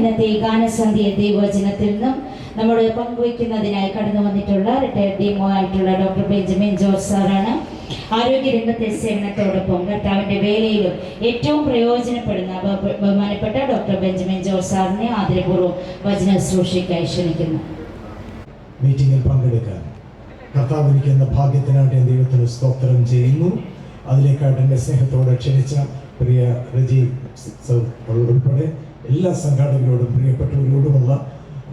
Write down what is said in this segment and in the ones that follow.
ഇന്നത്തെ ഈ ഗാനസന്ധ്യ ദൈവവചനത്തിൽ നിന്നും നമ്മുടെ പങ്കുവയ്ക്കുന്നതിനായി കടന്നു വന്നിട്ടുള്ള റിട്ടയർഡ് ഡിമോ ആയിട്ടുള്ള ഡോക്ടർ ബെഞ്ചമിൻ ജോർജ് സാറാണ്. ആരോഗ്യരംഗത്തെ സേവനത്തോടൊപ്പം കർത്താവിൻ്റെ വേലയിലും ഏറ്റവും പ്രയോജനപ്പെടുന്ന ബഹുമാനപ്പെട്ട ഡോക്ടർ ബെഞ്ചമിൻ ജോർജ് സാറിനെ ആദരപൂർവ്വം വചന ശുശ്രൂഷയ്ക്കായി ക്ഷണിക്കുന്നു. മീറ്റിംഗിൽ പങ്കെടുക്കാൻ കർത്താവ് എനിക്കെന്ന ഭാഗ്യത്തിനായിട്ട് ഞാൻ ദൈവത്തിന് സ്തോത്രം ചെയ്യുന്നു. അതിലേക്കായിട്ട് എൻ്റെ സ്നേഹത്തോടെ ക്ഷണിച്ച പ്രിയ റജി ഉൾപ്പെടെ എല്ലാ സംഘാടകരോടും പ്രിയപ്പെട്ടവരോടുമുള്ള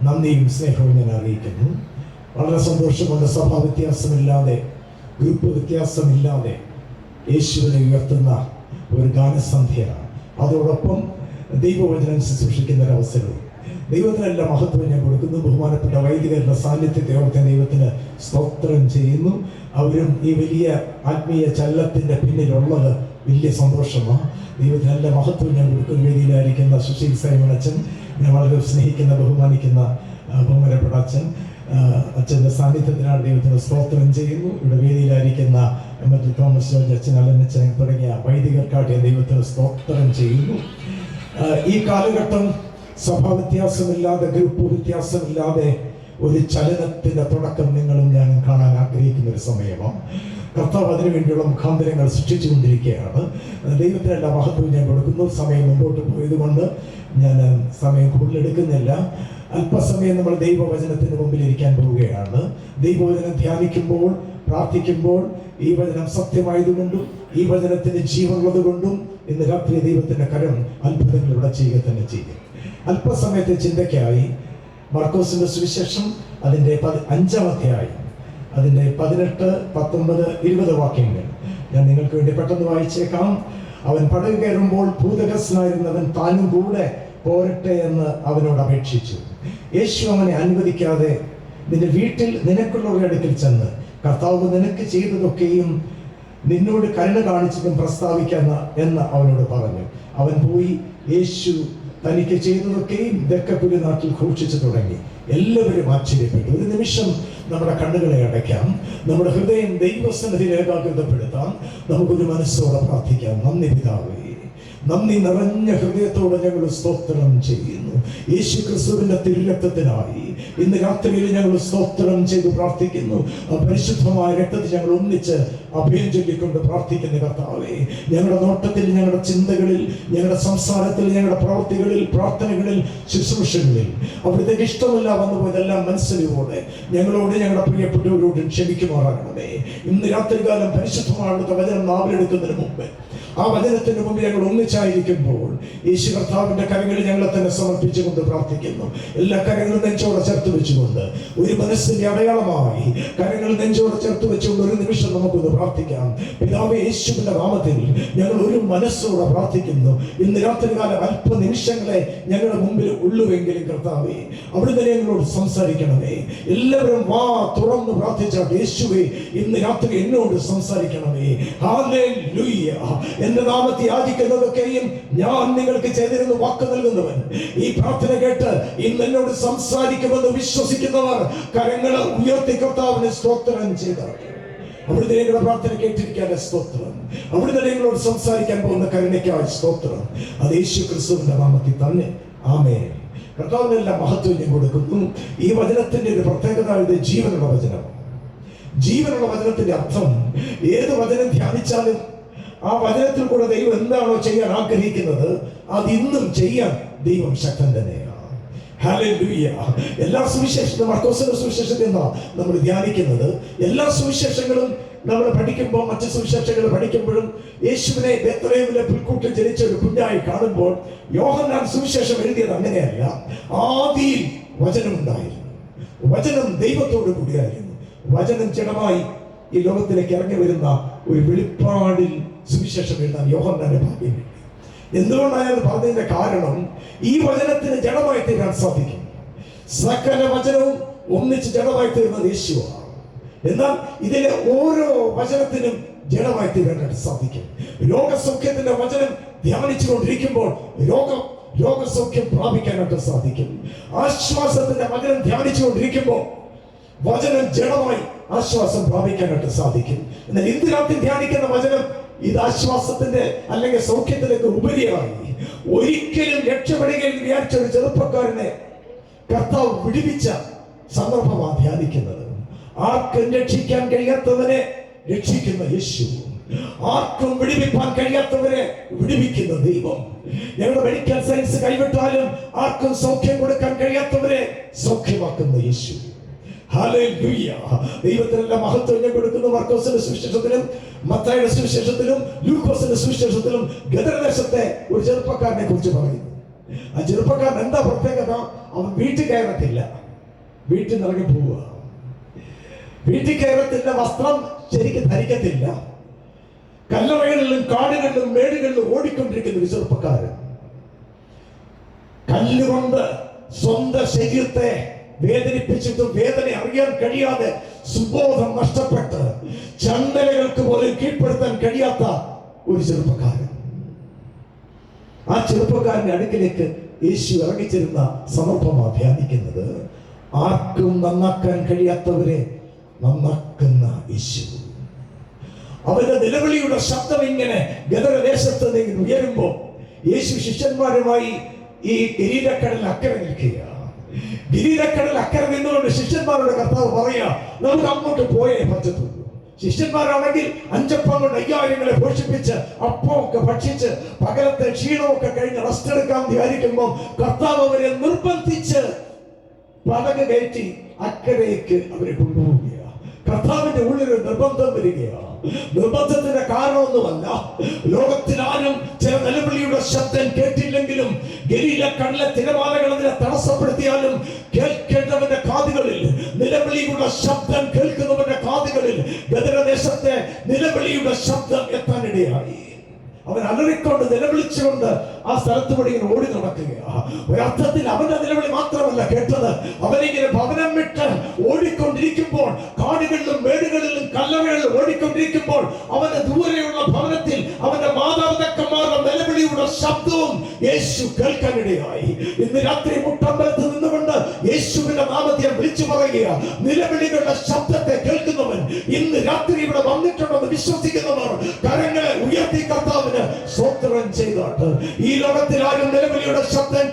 നന്ദിയും സ്നേഹവും ഞാൻ അറിയിക്കുന്നു. വളരെ സന്തോഷമുണ്ട്. സഭാ വ്യത്യാസമില്ലാതെ, ഗ്രൂപ്പ് വ്യത്യാസമില്ലാതെ യേശുവിനെ ഉയർത്തുന്ന ഒരു ഗാനസന്ധ്യ, അതോടൊപ്പം ദൈവവചനം ശുശ്രൂഷിക്കുന്ന ഒരവസരവും ദൈവത്തിനെല്ലാം മഹത്വം ഞാൻ കൊടുക്കുന്നു. ബഹുമാനപ്പെട്ട വൈദികരുടെ സാന്നിധ്യത്തെ ഓർത്ത് ദൈവത്തിന് സ്തോത്രം ചെയ്യുന്നു. അവരും ഈ വലിയ ആത്മീയ ചലനത്തിൻ്റെ പിന്നിലുള്ളത് വലിയ സന്തോഷമാണ്. ദൈവത്തിനെല്ലാം മഹത്വം ഞാൻ കൊടുക്കുന്ന വേദിയിലായിരിക്കുന്ന സുശീൽ സൈമൺ അച്ഛൻ, ഞാൻ വളരെ സ്നേഹിക്കുന്ന ബഹുമാനിക്കുന്ന ബഹുമാനപ്പെട്ട അച്ഛൻ്റെ സാന്നിധ്യത്തിനാണ് ദൈവത്തിന് സ്തോത്രം ചെയ്യുന്നു. ഇവിടെ വേദിയിലായിരിക്കുന്ന മറ്റു തോമസ് ജോർജ് അച്ഛൻ, അലനച്ഛൻ തുടങ്ങിയ വൈദികർക്കായിട്ട് ദൈവത്തിന് സ്തോത്രം ചെയ്യുന്നു. ഈ കാലഘട്ടം സഭാ വ്യത്യാസമില്ലാതെ, ഗ്രൂപ്പ് വ്യത്യാസമില്ലാതെ ഒരു ചലനത്തിൻ്റെ തുടക്കം നിങ്ങളും ഞാനും കാണാൻ ആഗ്രഹിക്കുന്ന ഒരു സമയമാണ്. കർത്താവ് അതിനു വേണ്ടിയുള്ള മുഖാന്തരങ്ങൾ സൃഷ്ടിച്ചുകൊണ്ടിരിക്കുകയാണ്. ദൈവത്തിനെല്ലാം മഹത്വം ഞാൻ കൊടുക്കുന്നു. സമയം മുമ്പോട്ട് പോയതുകൊണ്ട് ഞാൻ സമയം കൂടുതലെടുക്കുന്നില്ല. അല്പസമയം നമ്മൾ ദൈവവചനത്തിന് മുമ്പിൽ ഇരിക്കാൻ പോവുകയാണ്. ദൈവവചനം ധ്യാനിക്കുമ്പോൾ, പ്രാർത്ഥിക്കുമ്പോൾ ഈ വചനം സത്യമായതുകൊണ്ടും ഈ വചനത്തിന് ജീവനുള്ളത് കൊണ്ടും ഇന്ന് രാത്രി ദൈവത്തിൻ്റെ കരം അത്ഭുതങ്ങൾ ഇവിടെ ചെയ്യുക തന്നെ ചെയ്യും. അല്പസമയത്തെ ചിന്തയ്ക്കായി മർക്കോസിന്റെ സുവിശേഷം അതിൻ്റെ 5-ാം അധ്യായം, അതിൻ്റെ 18, 19, 20 വാക്യങ്ങൾ ഞാൻ നിങ്ങൾക്ക് വേണ്ടി പെട്ടെന്ന് വായിച്ചേക്കാം. അവൻ പടക് കയറുമ്പോൾ ഭൂതഗ്രസ്തനായിരുന്നവൻ താനും കൂടെ പോരട്ടെ എന്ന് അവനോട് അപേക്ഷിച്ചു. യേശു അവനെ അനുവദിക്കാതെ നിന്റെ വീട്ടിൽ നിനക്കുള്ളവരുടെ അടുക്കൽ ചെന്ന് കർത്താവ് നിനക്ക് ചെയ്തതൊക്കെയും നിന്നോട് കരുണ കാണിച്ചതും പ്രസ്താവിക്കാന്ന് എന്ന് അവനോട് പറഞ്ഞു. അവൻ പോയി യേശു തനിക്ക് ചെയ്തതൊക്കെയും ദക്കപ്പുലി നാട്ടിൽ ഘോഷിച്ചു തുടങ്ങി. എല്ലാവരും ആശ്ചര്യപ്പെട്ടു. ഒരു നിമിഷം നമ്മുടെ കണ്ണുകളെ അടയ്ക്കാം, നമ്മുടെ ഹൃദയം ദൈവസന്നിധിയിൽ ഏകാഗ്രതപ്പെടുത്താം. നമുക്കൊരു മനസ്സോടെ പ്രാർത്ഥിക്കാം. നന്ദി പിതാവേ, നന്ദി നിറഞ്ഞ ഹൃദയത്തോടെ ഞങ്ങൾ സ്തോത്രം ചെയ്യുന്നു. യേശു ക്രിസ്തുവിന്റെ തിരുരക്തത്തിനായി ഇന്ന് രാത്രിയിൽ ഞങ്ങൾ സ്തോത്രം ചെയ്ത് പ്രാർത്ഥിക്കുന്നു. പരിശുദ്ധമായ രക്തത്തിൽ ഞങ്ങൾ ഒന്നിച്ച് അഭയം ചൊല്ലിക്കൊണ്ട് പ്രാർത്ഥിക്കുന്ന കർത്താവേ, ഞങ്ങളുടെ നോട്ടത്തിൽ, ഞങ്ങളുടെ ചിന്തകളിൽ, ഞങ്ങളുടെ സംസാരത്തിൽ, ഞങ്ങളുടെ പ്രവൃത്തികളിൽ, പ്രാർത്ഥനകളിൽ, ശുശ്രൂഷകളിൽ അവിടുത്തേക്ക് ഇഷ്ടമില്ല വന്നു പോയതെല്ലാം മനസ്സിലോടെ ഞങ്ങളോട്, ഞങ്ങളുടെ പ്രിയപ്പെട്ടവരോട് ക്ഷമിക്കുമാറാകണമേ. ഇന്ന് രാത്രികാലം പരിശുദ്ധമായ വചനം നാവിലെടുക്കുന്നതിന് മുമ്പ്, ആ വചനത്തിന് മുമ്പ് ഞങ്ങൾ ഒന്നിച്ചായിരിക്കുമ്പോൾ യേശു കർത്താവിന്റെ കരങ്ങളിൽ ഞങ്ങളെ തന്നെ സമർപ്പിച്ചുകൊണ്ട് പ്രാർത്ഥിക്കുന്നു. എല്ലാ കരങ്ങളും നെഞ്ചോടെ ചേർത്ത് വെച്ചുകൊണ്ട്, ഒരു മനസ്സിന്റെ അടയാളമായി കരങ്ങൾ നെഞ്ചോടെ ചേർത്ത് വെച്ചുകൊണ്ട് ഒരു നിമിഷം നമുക്കൊന്ന് പ്രാർത്ഥിക്കാം. പിതാവേ, യേശുവിന്റെ നാമത്തിൽ ഞങ്ങൾ ഒരു മനസ്സോടെ പ്രാർത്ഥിക്കുന്നു. ഇന്ന് രാത്രികാലം അല്പ നിമിഷങ്ങളെ ഞങ്ങളുടെ മുമ്പിൽ ഉള്ളുവെങ്കിലും കർത്താവേ, അവിടുന്ന് ഞങ്ങളോട് സംസാരിക്കണമേ. എല്ലാവരും വാ തുറന്ന് പ്രാർത്ഥിച്ചാൽ, യേശുവേ ഇന്ന് രാത്രി എന്നോട് സംസാരിക്കണമേ. ഹല്ലേലൂയ. എന്റെ നാമത്തെ യാചിക്കുന്നതൊക്കെയും ഞാൻ നിങ്ങൾക്ക് ചെയ്തിരുന്നു വാക്ക് നൽകുന്നവൻ. ഈ പ്രാർത്ഥന കേട്ട് ഇന്ന് എന്നോട് സംസാരിക്കുമെന്ന് വിശ്വസിക്കുന്നവർ കരങ്ങളെ ഉയർത്തി കർത്താവിനെ സ്തോത്രം ചെയ്താൽ, അവിടുത്തെ ഞങ്ങളുടെ പ്രാർത്ഥന കേട്ടിരിക്കാൻ സ്തോത്രം. അവിടുത്തെ ഞങ്ങളോട് സംസാരിക്കാൻ പോകുന്ന കരുണയ്ക്കായി സ്തോത്രം. അത് യേശു ക്രിസ്തുവിന്റെ നാമത്തിൽ തന്നെ ആമേൻ. കർത്താവിനെല്ലാം മഹത്വം ഞാൻ കൊടുക്കുന്നു. ഈ വചനത്തിന്റെ ഒരു പ്രത്യേകത, ഇത് ജീവനുള്ള വചനം. ജീവനുള്ള വചനത്തിന്റെ അർത്ഥം, ഏത് വചനം ധ്യാനിച്ചാലും ആ വചനത്തിൽ കൂടെ ദൈവം എന്താണോ ചെയ്യാൻ ആഗ്രഹിക്കുന്നത് അത് ഇന്നും ചെയ്യാൻ ദൈവം ശക്തൻ തന്നെയാണ്. ഹല്ലേലൂയ. എല്ലാ സുവിശേഷങ്ങളും, മർക്കോസിന്റെ സുവിശേഷത്തിൽ നിന്നാണ് നമ്മൾ ധ്യാനിക്കുന്നത്. എല്ലാ സുവിശേഷങ്ങളും നമ്മൾ പഠിക്കുമ്പോൾ, മറ്റ് സുവിശേഷങ്ങൾ പഠിക്കുമ്പോഴും യേശുവിനെ ബേത്ലഹേമിലെ പുൽക്കൂട്ടിൽ ജനിച്ച ഒരു കുഞ്ഞായി കാണുമ്പോൾ, യോഹന്നാൻ സുവിശേഷം എഴുതിയത് അങ്ങനെയല്ല. ആദിയിൽ വചനം ഉണ്ടായിരുന്നു, വചനം ദൈവത്തോട് കൂടിയായിരുന്നു, വചനം ജഡമായി ഈ ലോകത്തിലേക്ക് ഇറങ്ങി വരുന്ന ഒരു വെളിപ്പാടിൽ സുവിശേഷം എഴുതാൻ യോഹന്നാന്റെ ഭാഗ്യം. എന്തുകൊണ്ടാണ് പറഞ്ഞതിന്റെ കാരണം, ഈ വചനത്തിന് ജഡമായി തീരാൻ സാധിക്കും. സകല വചനവും ഒന്നിച്ച് ജഡമായി തീരുന്നത് യേശുവാണ്. എന്നാൽ ഇതിലെ ഓരോ വചനത്തിനും ജഡമായി തീരാനായിട്ട് സാധിക്കും. രോഗസൗഖ്യത്തിന്റെ വചനം ധ്യാനിച്ചുകൊണ്ടിരിക്കുമ്പോൾ രോഗസൗഖ്യം പ്രാപിക്കാനായിട്ട് സാധിക്കും. ആശ്വാസത്തിന്റെ വചനം ധ്യാനിച്ചുകൊണ്ടിരിക്കുമ്പോൾ വചനം ജഡമായി ആശ്വാസം പ്രാപിക്കാനായിട്ട് സാധിക്കും. എന്നാൽ ഇന്ന് രാത്രി ധ്യാനിക്കുന്ന വചനം ഇത് ആശ്വാസത്തിന്റെ അല്ലെങ്കിൽ സൗഖ്യത്തിലേക്ക് ഉപരിയായി ഒരിക്കലും രക്ഷപ്പെടുകയെന്ന് വിചാരിച്ച ഒരു ചെറുപ്പക്കാരനെ കർത്താവ് വിടുവിച്ച സന്ദർഭമാണ് ധ്യാനിക്കുന്നത്. ആർക്കും രക്ഷിക്കാൻ കഴിയാത്തവനെ രക്ഷിക്കുന്ന യേശു, ആർക്കും വിടുവിപ്പാൻ കഴിയാത്തവരെ വിടുവിക്കുന്ന ദൈവം. ഞങ്ങളുടെ മെഡിക്കൽ സയൻസ് കൈവിട്ടാലും ആർക്കും സൗഖ്യം കൊടുക്കാൻ കഴിയാത്തവരെ സൗഖ്യമാക്കുന്ന യേശു. ഹല്ലേലൂയ. ദൈവത്തിനെല്ലാം മഹത്വം ഞാൻ കൊടുക്കുന്നു. മർക്കോസിന്റെ സുവിശേഷത്തിലും മത്തായിയുടെ സുവിശേഷത്തിലും ലൂക്കോസിന്റെ സുവിശേഷത്തിലും ഗദരദേശത്തെ ഒരു ചെറുപ്പക്കാരനെ കുറിച്ച് പറയുന്നു. ആ ചെറുപ്പക്കാരൻ എന്താ പ്രത്യേകത? അവൻ വീട്ടിൽ കയറത്തില്ല, വീട്ടിൽ നിന്ന് ഇറങ്ങി പോവുക. വീട്ടിൽ കയറത്തില്ല, വസ്ത്രം ശരിക്കും ധരിക്കത്തില്ല, കല്ലറകളിലും കാടുകളിലും മേടുകളിലും ഓടിക്കൊണ്ടിരിക്കുന്ന ഒരു ചെറുപ്പക്കാരൻ. കല്ലുകൊണ്ട് സ്വന്തം ശരീരത്തെ വേദനിപ്പിച്ചിട്ടും വേദന അറിയാൻ കഴിയാതെ സുബോധം നഷ്ടപ്പെട്ട് ചങ്ങലകൾക്ക് പോലും കീഴ്പ്പെടുത്താൻ കഴിയാത്ത ഒരു ചെറുപ്പക്കാരൻ. ആ ചെറുപ്പക്കാരന്റെ അടുക്കിലേക്ക് യേശു ഇറങ്ങിച്ചിരുന്ന സന്ദർഭമാണ് ധ്യാനിക്കുന്നത്. ആർക്കും നന്നാക്കാൻ കഴിയാത്തവരെ നന്നാക്കുന്ന യേശു. അവരുടെ നിലവിളിയുടെ ശബ്ദം ഇങ്ങനെ ഗദരദേശത്ത് നിന്ന് ഉയരുമ്പോൾ യേശു ശിഷ്യന്മാരുമായി ഈ ഗലീലക്കടൽ അക്കരെ നിൽക്കുക. ഗലീലക്കടൽ അക്കരെ നിന്നുകൊണ്ട് ശിഷ്യന്മാരുടെ കർത്താവ് പറയാ, നമുക്ക് അങ്ങോട്ട് പോയേ പറ്റത്തുള്ളൂ. ശിഷ്യന്മാരാണെങ്കിൽ 5 അപ്പം കൊണ്ട് 5000 പോഷിപ്പിച്ച് അപ്പമൊക്കെ ഭക്ഷിച്ച് പകലത്തെ ക്ഷീണമൊക്കെ കഴിഞ്ഞ് റെസ്റ്റ് എടുക്കാൻ വിചാരിക്കുമ്പോൾ കർത്താവ് അവരെ നിർബന്ധിച്ച് പലക കയറ്റി അക്കരയ്ക്ക് അവരെ കൊണ്ടുപോവുകയാണ്. കർത്താവിന്റെ ഉള്ളിൽ ഒരു നിർബന്ധം വരികയാണ്. നിർബന്ധത്തിന്റെ കാരണമൊന്നുമല്ല, ലോകത്തിലാരും ചില നിലവിളിയുടെ ശബ്ദം കേട്ടില്ലെങ്കിലും ഗലീലക്കടലിലെ തിരമാലകൾ അതിനെ തടസ്സപ്പെടുത്തിയാലും കേൾക്കേണ്ടവന്റെ കാതുകളിൽ നിലവിളിയുടെ ശബ്ദം കേൾക്കുന്നവന്റെ കാതുകളിൽ ഗദരദേശത്തെ നിലവിളിയുടെ ശബ്ദം എത്താനിടയായി. അവൻ അലറിക്കൊണ്ട് നിലവിളിച്ചുകൊണ്ട് ആ സ്ഥലത്ത് കൂടി ഇങ്ങനെ ഓടി നടക്കുകയാണ്. ഒരർത്ഥത്തിൽ അവന്റെ നിലവിളി മാത്രമല്ല കേട്ടത്, അവനിങ്ങനെ ഭവനം വിട്ട് ഓടിക്കൊണ്ടിരിക്കുമ്പോൾ, കാടുകളിലും മേടുകളിലും കല്ലറകളിലും ഓടിക്കൊണ്ടിരിക്കുമ്പോൾ അവന്റെ ദൂരെയുള്ള ഭവനത്തിൽ അവന്റെ മാതാപിതാക്കന്മാരുടെ നിലവിളിയുടെ ശബ്ദവും യേശു കേൾക്കാനിടയായി. ഇന്ന് രാത്രി മുട്ടമ്പലത്ത് നിന്നുകൊണ്ട് യേശുവിന്റെ നാമത്തെ വിളിച്ചു പറയുക. നിലവിളികളുടെ ശബ്ദത്തെ കേൾക്കുന്നവൻ ഇന്ന് രാത്രി ഇവിടെ വന്നിട്ടുണ്ടെന്ന് വിശ്വസിക്കുന്നവർ കരങ്ങളെ ഉയർത്തി കർത്താവിന് സ്തോത്രം ചെയ്താട്ട്. ഈ ലോകത്തിൽ ആരും നിലവിളിയുടെ ശബ്ദം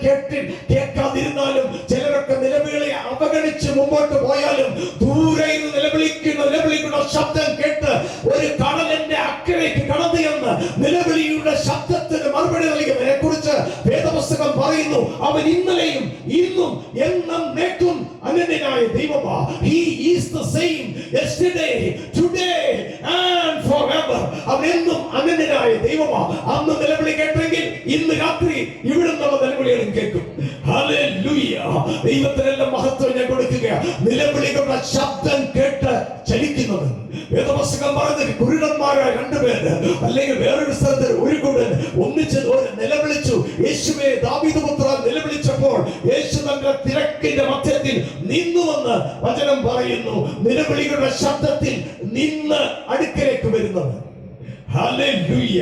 കേൾക്കാതിരുന്നാലും, ചിലരൊക്കെ നിലവിളിയെ അവഗണിച്ച് മുമ്പോട്ട് പോയാലും, ദൂരെ നിലവിളിയുടെ ശബ്ദം കേട്ട് ഒരു കടലിന്റെ അക്കരയ്ക്ക് കടന്നു എന്ന് നിലവിളിയുടെ ശബ്ദത്തിന് മറുപടി നൽകിയവനെ കുറിച്ച് വേദപുസ്തകം പറയുന്നു, അവൻ ഇന്നലെയും ഇന്നും എന്നേക്കും അനന്യനായ ദൈവമാ. He is the same yesterday, today and forever. അവൻ എന്നും അനന്യനായ ദൈവമാ. അന്ന് നിലവിളി കേട്ടെങ്കിൽ ഇന്ന് രാത്രി ഇവിടുന്നുള്ള നിലവിളികളും കേൾക്കും. ഹല്ലേലൂയ. ദൈവത്തിനെല്ലാം മഹത്വം ഞാൻ കൊടുക്കുക. നിലവിളികളുടെ ശബ്ദം കേട്ട് ചലിക്കുന്നവൻ. വേദപുസ്തകം പറഞ്ഞത് കുരുടന്മാരായ 2 പേര് അല്ലെങ്കിൽ വേറൊരു സ്ഥലത്ത് ഒരു കുരുടൻ ഒന്നിച്ച് നിലവിളിച്ചു, യേശുവേ ദാവീദ് പുത്രാ നിലവിളിച്ചപ്പോൾ യേശു തന്റെ തിരക്കിന്റെ മധ്യത്തിൽ നിന്നുവെന്ന് വചനം പറയുന്നു. നിലവിളികളുടെ ശബ്ദത്തിൽ നിന്ന് അടുക്കലേക്ക് വരുന്നവൻ. ഹല്ലേലൂയ.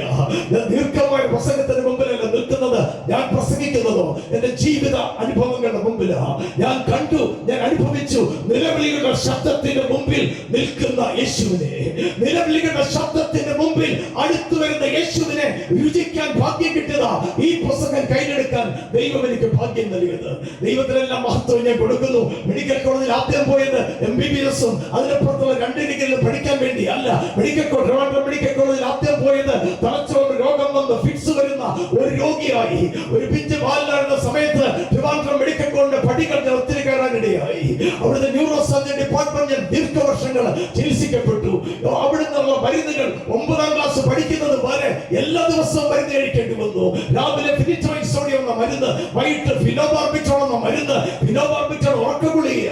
ഞാൻ ദീർഘമായ പ്രസംഗത്തിന് മുമ്പിലല്ല നിൽക്കുന്നത്, ഞാൻ പ്രസംഗിക്കുന്നതോ എന്റെ ജീവിത അനുഭവങ്ങളുടെ മുമ്പിലാണ്. ഞാൻ കണ്ടു, ഞാൻ അനുഭവിച്ചു നിലവിളികളുടെ ശബ്ദത്തിന്റെ മുമ്പിൽ നിൽക്കുന്ന യേശുവിനെ, നിലവിളികളുടെ ശബ്ദത്തിന്റെ മുമ്പിൽ അടുത്തു വരുന്ന യേശുവിനെ രുചിക്കാൻ ഭാഗ്യം കിട്ടിയതാ. ഈ പ്രസംഗം കയ്യിലെടുക്കാൻ ദൈവം എനിക്ക് ഭാഗ്യം നൽകിയത്. ദൈവത്തിനെല്ലാം മഹത്വം ഞാൻ കൊടുക്കുന്നു. മെഡിക്കൽ കോളേജിൽ ആദ്യം പോയത് MBBS-ഉം അതിനപ്പുറത്തുള്ള 2 ഡിഗ്രികളും പഠിക്കാൻ വേണ്ടി അല്ല. മെഡിക്കൽ കോളേജിൽ ആദ്യം പോയത് തലച്ചോറ് രോഗം വന്ന് ഫിറ്റ്സ് വരുന്ന ഒരു രോഗിയായി. ഒരു പിഞ്ച് ബാലനായിരുന്ന സമയത്ത് ട്രിവാൻഡ്രം മെഡിക്കൽ കോളേജിന്റെ പടികൾ ഒത്തിരി കയറാനിടയായി. അവിടുത്തെ ന്യൂറോ സർജറി ഡിപ്പാർട്ട്മെന്റിൽ ദീർഘവർഷങ്ങൾ ചികിത്സിക്കപ്പെട്ടു. അവിടുന്നുള്ള മരുന്നുകൾ 9ാം ക്ലാസ് പഠിക്കുന്നത് വരെ എല്ലാ ദിവസവും മരുന്ന് കഴിക്കേണ്ടി വന്നു. രാവിലെ ഫിനിറ്റോയിൻ സോഡിയം എന്ന മരുന്ന്, വൈകിട്ട് ഫിനോബാർബിറ്റോൺ എന്ന മരുന്ന്. ഫിനോബാർബിറ്റോൺ ഉറക്കഗുളിക.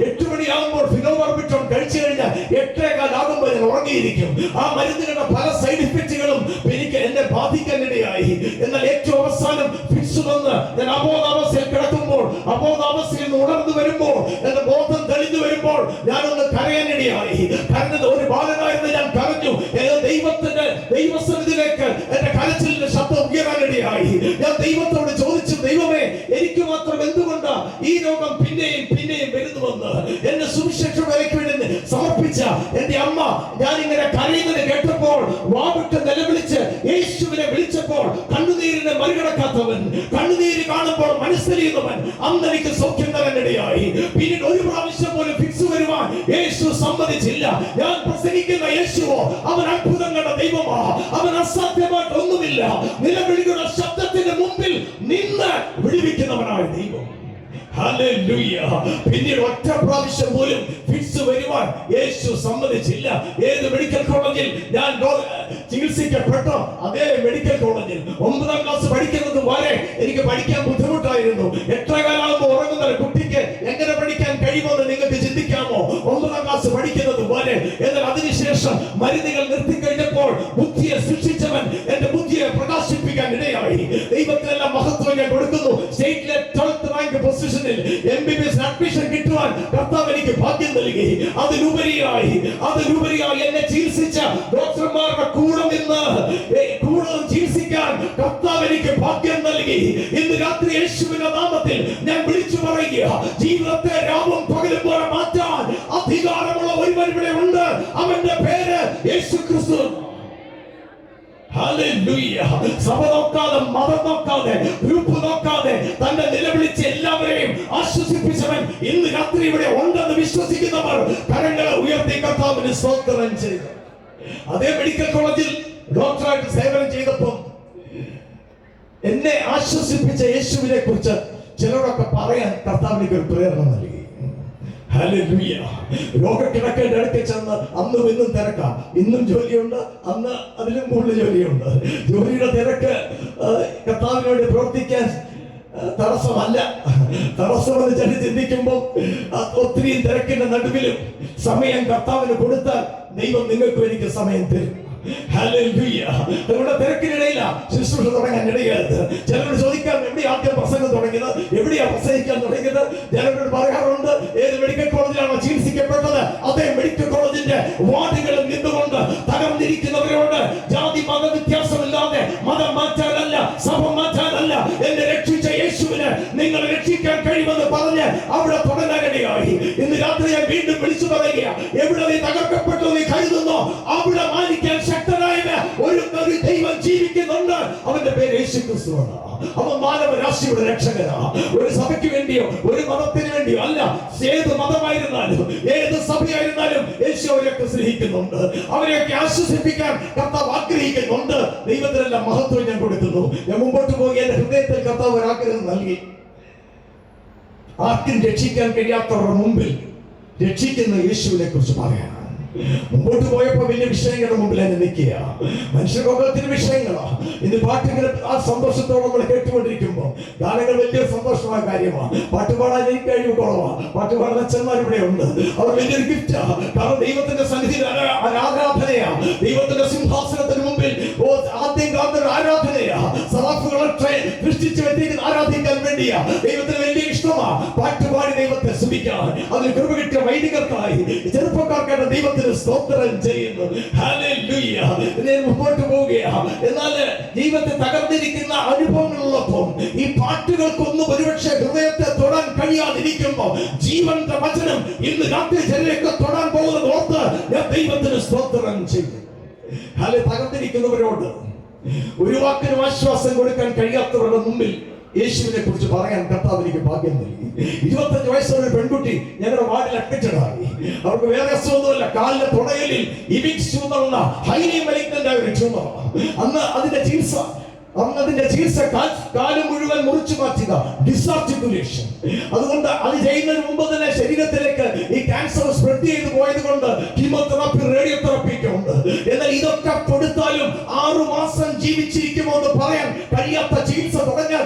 8 മണിയാകുമ്പോൾ ഫിനോബാർബിറ്റോൺ കഴിച്ചു കഴിഞ്ഞാൽ 8:15 ആകുമ്പോൾ ഞാൻ ഉറങ്ങിയിരിക്കും. ആ മരുന്നുകളുടെ പല സൈഡ് ഇഫക്റ്റുകളും എനിക്ക് എന്നെ ബാധിക്കാനിടയായി. എന്നാൽ ഏറ്റവും അവസാനം ഫിറ്റ്സ് വന്ന് ഞാൻ അബോധാവസ്ഥയിൽ കിടക്കുമ്പോൾ, അബോധാവസ്ഥയിൽ നിന്ന് ഉണർന്നു വരുമ്പോൾ, എന്റെ ബോധം തെളിഞ്ഞു വരുമ്പോൾ ഞാനൊന്ന് കരയാനിടയായി. കരഞ്ഞത് ഒരു ബാലനായിരുന്നു. ഞാൻ കരഞ്ഞു. ദൈവസന്നിധിയിലേക്ക് എന്റെ കരച്ചിലിന്റെ ശബ്ദം ഉയരാനിടയായി. ഞാൻ ദൈവത്തോട് ചോദിച്ചു, ദൈവമേ, എനിക്ക് മാത്രം എന്തുകൊണ്ടാ ഈ രോഗം പിന്നെയും പിന്നെയും വരുന്നുവെന്ന്. എന്റെ സുവിശേഷ വേലയ്ക്ക് വേണ്ടി സമർപ്പിച്ച എന്റെ അമ്മ ഞാൻ ഇങ്ങനെ കരയുന്നത് കേട്ടപ്പോൾ വാവിട്ട് നിലവിളിച്ച ചെയ്യുന്നവൻ അന്ന് എനിക്ക് സൗഖ്യം തരാനിടയായി. പിന്നീട് ഒരു പ്രാവശ്യം പോലും ഫിക്സ് വരുവാൻ യേശു സമ്മതിച്ചില്ല. ഞാൻ പ്രസംഗിക്കുന്ന യേശുവോ അവൻ അത്ഭുതങ്ങളുടെ ദൈവമോ, അവൻ അസാധ്യമായിട്ട് ഒന്നുമില്ല. നിലവിളിയുടെ ശബ്ദത്തിന്റെ മുമ്പിൽ നിന്ന് വിടുവിക്കുന്നവനായ ദൈവം. ഹല്ലേലൂയ. പിന്നീട് ഒറ്റ പ്രാവശ്യം പോലും ഫിക്സ് വരുവാൻ യേശു സമ്മതിച്ചില്ല. ഏത് മെഡിക്കൽ കോളേജിൽ ഞാൻ ചികിത്സിക്കപ്പെട്ടോ അതേ മെഡിക്കൽ കോളേജിൽ 9ാം ക്ലാസ് പഠിക്കുന്നത് വരെ എനിക്ക് പഠിക്കാൻ ബുദ്ധിമുട്ടായിരുന്നു. 8 കാലാകുമ്പോൾ ഉറങ്ങുന്ന കുട്ടിക്ക് എങ്ങനെ പഠിക്കാൻ കഴിയുമെന്ന് നിങ്ങൾക്ക് ചിന്തിക്കാമോ? 9ാം ക്ലാസ് പഠിക്കുന്നത് വരെ. എന്നാൽ അതിനുശേഷം മരുന്നുകൾ നിർത്തിക്കഴിഞ്ഞപ്പോൾ ബുദ്ധിയെ സൃഷ്ടിച്ചവൻ എന്റെ ബുദ്ധിയെ പ്രകാശിപ്പിക്കാൻ ഇടയായി. ദൈവത്തിനെല്ലാം മഹത്വം ഞാൻ കൊടുക്കുന്നു. സ്റ്റേറ്റിലെ 12th റാങ്ക് പൊസിഷനിൽ MBBS അഡ്മിഷൻ കിട്ടുവാൻ കർത്താവ് എനിക്ക് ഭാഗ്യം നൽകി. അതിലുപരിയായി എന്നെ ചികിത്സിച്ച ഡോക്ടർമാരുടെ കൂടെ നിന്ന് കൂടുതൽ ചികിത്സിക്കാൻ കർത്താവ് എനിക്ക് ഭാഗ്യം നൽകി. ഇന്ന് രാത്രി യേശുവിന്റെ നാമത്തിൽ ഞാൻ വിളിച്ചു പറയുക, ജീവിതത്തെ രാവും പകലും പോലെ മാറ്റാൻ അധികാരമുള്ള ഒരുവൻ ഇവിടെ ഉണ്ട്. അവന്റെ പേര് യേശു ക്രിസ്തു. ഹല്ലേലൂയ. സഭ നോക്കാതെ, മതം നോക്കാതെ, ഗ്രൂപ്പ് നോക്കാതെ തന്നെ നിലവിളിച്ച് എല്ലാവരെയും ആശ്വസിപ്പിച്ചവൻ ഇന്ന് രാത്രി ഇവിടെ ഉണ്ടെന്ന് വിശ്വസിക്കുന്നവർ കരങ്ങളെ ഉയർത്തി കർത്താവിന് സ്തോത്രം ചെയ്തു. അതേ മെഡിക്കൽ കോളേജിൽ ഡോക്ടറായിട്ട് സേവനം ചെയ്തപ്പോൾ എന്നെ ആശ്വസിപ്പിച്ച യേശുവിനെ കുറിച്ച് ചിലരൊക്കെ പറയാൻ കർത്താവിലേക്ക് ഒരു പ്രേരണ നൽകി. ഹല്ലേലൂയ. രോഗക്കിടക്കേണ്ട അടുക്കൽ ചെന്ന് അന്നും ഇന്നും തിരക്കാം. ഇന്നും ജോലിയുണ്ട്, അന്ന് അതിലും കൂടുതൽ ജോലിയുണ്ട്. ജോലിയുടെ തിരക്ക് കർത്താവിനോട് പ്രവർത്തിക്കാൻ തടസ്സമല്ല. തടസ്സമെന്ന് ചില ചിന്തിക്കുമ്പോൾ ഒത്തിരി തിരക്കിന്റെ നടുവിലും സമയം കർത്താവിന് കൊടുത്താൽ ദൈവം നിങ്ങൾക്കും എനിക്ക് സമയം തരും. ഹല്ലേലൂയ. നമ്മുടെ തിരക്കിനിടയില ശുശ്രൂഷ തുടങ്ങാൻ ഇടയായത്. ചിലരോട് ചോദിക്കാൻ എവിടെയാ ആദ്യം പ്രസംഗം തുടങ്ങിയത്, എവിടെയാ പ്രസംഗിക്കാൻ തുടങ്ങിയത്? ചിലരോട് പറയാറുണ്ട്, ഏത് മെഡിക്കൽ കോളേജിലാണോ ചികിത്സിക്കപ്പെട്ടത് അതേ മെഡിക്കൽ കോളേജിന്റെ വാർഡുകളിൽ നിന്നുകൊണ്ട് തകർന്നിരിക്കുന്നവരോട് ജാതി മത വ്യത്യാസമില്ലാതെ മതം മാറ്റാനല്ല, സഭ മാറ്റാനല്ല, എന്നെ രക്ഷിച്ച യേശുവിന് നിങ്ങളെ രക്ഷിക്കാൻ കഴിയുമെന്ന് പറഞ്ഞ് അവിടെ തുടങ്ങാനിടയായി. ഇന്ന് രാത്രി ഞാൻ വീണ്ടും വിളിച്ചു പറയുക, എവിടെ നീ തകർക്കപ്പെട്ടു നീ കരുതുന്നോ അവിടെ മാനിക്കാൻ ശക്തനായ ഒരു ദൈവം ജീവിക്കുന്നുണ്ട്. അവന്റെ പേര് യേശു ക്രിസ്തുവാണ്. അവൻ മാനവരാശിയുടെ രക്ഷകനാണ്. ഒരു സഭയ്ക്ക് വേണ്ടിയോ ഒരു മതത്തിന് വേണ്ടിയോ അല്ല, ഏത് മതമായിരുന്നാലും ഏത് സഭയായിരുന്നാലും യേശു അവരെയൊക്കെ സ്നേഹിക്കുന്നുണ്ട്. അവരെയൊക്കെ ആശ്വസിപ്പിക്കാൻ കർത്താവ് ആഗ്രഹിക്കുന്നുണ്ട്. ദൈവത്തിനെല്ലാം മഹത്വം ഞാൻ കൊടുക്കുന്നു. ഞാൻ മുമ്പോട്ട് പോയി എന്റെ ഹൃദയത്തിൽ കർത്താവ് ഒരു ആഗ്രഹം നൽകി. ആർക്കും രക്ഷിക്കാൻ കഴിയാത്തവരുടെ മുമ്പിൽ രക്ഷിക്കുന്ന യേശുവിനെ കുറിച്ച് പറയാം. മുമ്പോട്ട് പോയപ്പോ വലിയ വിഷയങ്ങളുടെ മുമ്പിൽ തന്നെ നിൽക്കുക. മനുഷ്യലോകത്തിന് വിഷയങ്ങളാ. ഇന്ന് പാട്ടുകൾ ആ സന്തോഷത്തോടെ നമ്മൾ കേട്ടുകൊണ്ടിരിക്കുമ്പോൾ ഗാനങ്ങൾ വലിയ സന്തോഷമായ കാര്യമാണ്. പാട്ടുപാടാൻ എനിക്ക് കഴിവ് കുറവാണ്. പാട്ടുപാടുന്ന അച്ഛന്മാർ ഇവിടെ ഉണ്ട്. അവർ വലിയൊരു ഗിഫ്റ്റാ. കാരണം ദൈവത്തിന്റെ സന്നിധിയിൽ ആരാധനയാ. ദൈവത്തിന്റെ സിംഹാസനത്തിന് മുമ്പിൽ ആദ്യം കാണുന്ന ആരാധനയാ. സറാഫുകളെ സൃഷ്ടിച്ചു വെച്ചിരിക്കുന്ന ആരാധിക്കാൻ വേണ്ടിയാ. ദൈവത്തിന് വലിയ ഇഷ്ടമാ പാട്ടുപാടി ദൈവത്തെ സ്തുതിക്കാൻ. അതിന് കൃപ കിട്ടിയ വൈദികർക്കായി ചെറുപ്പക്കാർക്കായിട്ട് ദൈവത്തിന് സ്തോത്രം ചെയ്യുന്നു. ഹല്ലേലൂയ. ഞാൻ മുമ്പോട്ട് പോവുകയാണ്. എന്നാൽ ജീവിതത്തിൽ തകർന്നിരിക്കുന്ന അനുഭവങ്ങളുള്ളപ്പോൾ ഈ പാട്ടുകൾക്കൊന്നും ഒരുപക്ഷെ ഹൃദയത്തെ തൊടാൻ കഴിയാതിരിക്കുമ്പോൾ ജീവന്റെ വചനം ഇന്ന് രാത്രി ജനലൊക്കെ തൊടാൻ പോകുന്നത് ഓർത്ത് ഞാൻ ദൈവത്തിന് സ്തോത്രം ചെയ്തു. തകർന്നിരിക്കുന്നവരോട് ഒരു വാക്കിനും ആശ്വാസം കൊടുക്കാൻ കഴിയാത്തവരുടെ മുമ്പിൽ യേശുവിനെ കുറിച്ച് പറയാൻ കർത്താവ് എനിക്ക് ഭാഗ്യം നൽകി. 25 വയസ്സുള്ള ഒരു പെൺകുട്ടി ഞങ്ങളുടെ വാർഡിൽ അഡ്മിറ്റഡ് ആയി. അവർക്ക് വേറെ അസുഖമൊന്നുമില്ല. കാലിന്റെ തുടയലിൽ ഇബിക്സ് ട്യൂമർ എന്ന ഹൈലി മലിഗ്നന്റ് ആയ ഒരു ട്യൂമർ. അന്ന് അതിന്റെ ചികിത്സ കാല് മുഴുവൻ മുറിച്ചു മാറ്റുക, ഡിസാർട്ടിക്കുലേഷൻ. അതുകൊണ്ട് അത് ചെയ്യുന്നതിന് മുമ്പ് തന്നെ ശരീരത്തിലേക്ക് ഈ ക്യാൻസർ സ്പ്രെഡ് ചെയ്ത് പോയത് കൊണ്ട് കീമോതെറാപ്പി, റേഡിയോതെറാപ്പി ഒക്കെ ഉണ്ട്. എന്നാൽ ഇതൊക്കെ കൊടുത്താലും 6 മാസം ജീവിച്ചിരിക്കുമോ എന്ന് പറയാൻ കഴിയാത്ത ചികിത്സ തുടങ്ങാൻ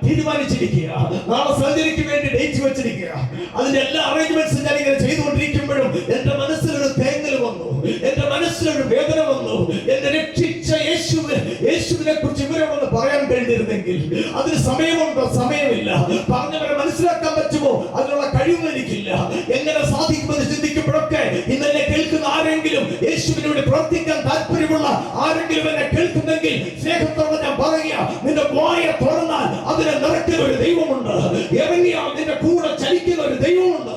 തീരുമാനിച്ചിരിക്കുക. നാളെ സർജറിക്ക് വേണ്ടി ഡേറ്റ് വെച്ചിരിക്കുക. അതിന്റെ എല്ലാ അറേഞ്ച്മെന്റ്സും ഞാൻ ഇങ്ങനെ ചെയ്തുകൊണ്ടിരിക്കുമ്പോഴും എന്റെ മനസ്സിലൊരു തേങ്ങൽ വന്നു, എന്റെ മനസ്സിലൊരു വേദന വന്നു. എന്നെ രക്ഷിച്ച യേശുവിനെ കുറിച്ച് ഇവരോടൊന്ന് പറയാൻ കഴിഞ്ഞിരുന്നെങ്കിൽ. അതിന് സമയമുണ്ടോ? സമയമില്ല. പറഞ്ഞവരെ മനസ്സിലാക്കാൻ പറ്റുമോ? അതിനുള്ള കഴിവ് എനിക്കില്ല. എങ്ങനെ സാധിക്കുമെന്ന് ചിന്തിക്കുമ്പോഴൊക്കെ ഇന്നെന്നെ കേൾക്കുന്ന ആരെങ്കിലും യേശുവിനോട് പ്രവർത്തിക്കാൻ താല്പര്യമുള്ള ആരെങ്കിലും എന്നെ കേൾക്കുന്നെങ്കിൽ സ്നേഹത്തോടെ ഞാൻ പറയുക, നിന്റെ വായ തുറന്നാൽ അതിനെ നിറയ്ക്കുന്ന ഒരു ദൈവമുണ്ട്. ഇറങ്ങിയാൽ നിന്റെ കൂടെ ചലിക്കുന്ന ഒരു ദൈവമുണ്ട്.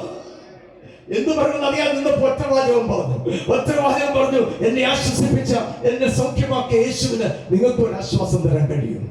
എന്ത് പറയുന്നത് അറിയാൻ നിന്നപ്പോ ഒറ്റവാചകം പറഞ്ഞു, എന്നെ ആശ്വസിപ്പിച്ച, എന്നെ സൗഖ്യമാക്കിയ യേശുവിന് നിങ്ങൾക്ക് ഒരു ആശ്വാസം തരാൻ കഴിയും.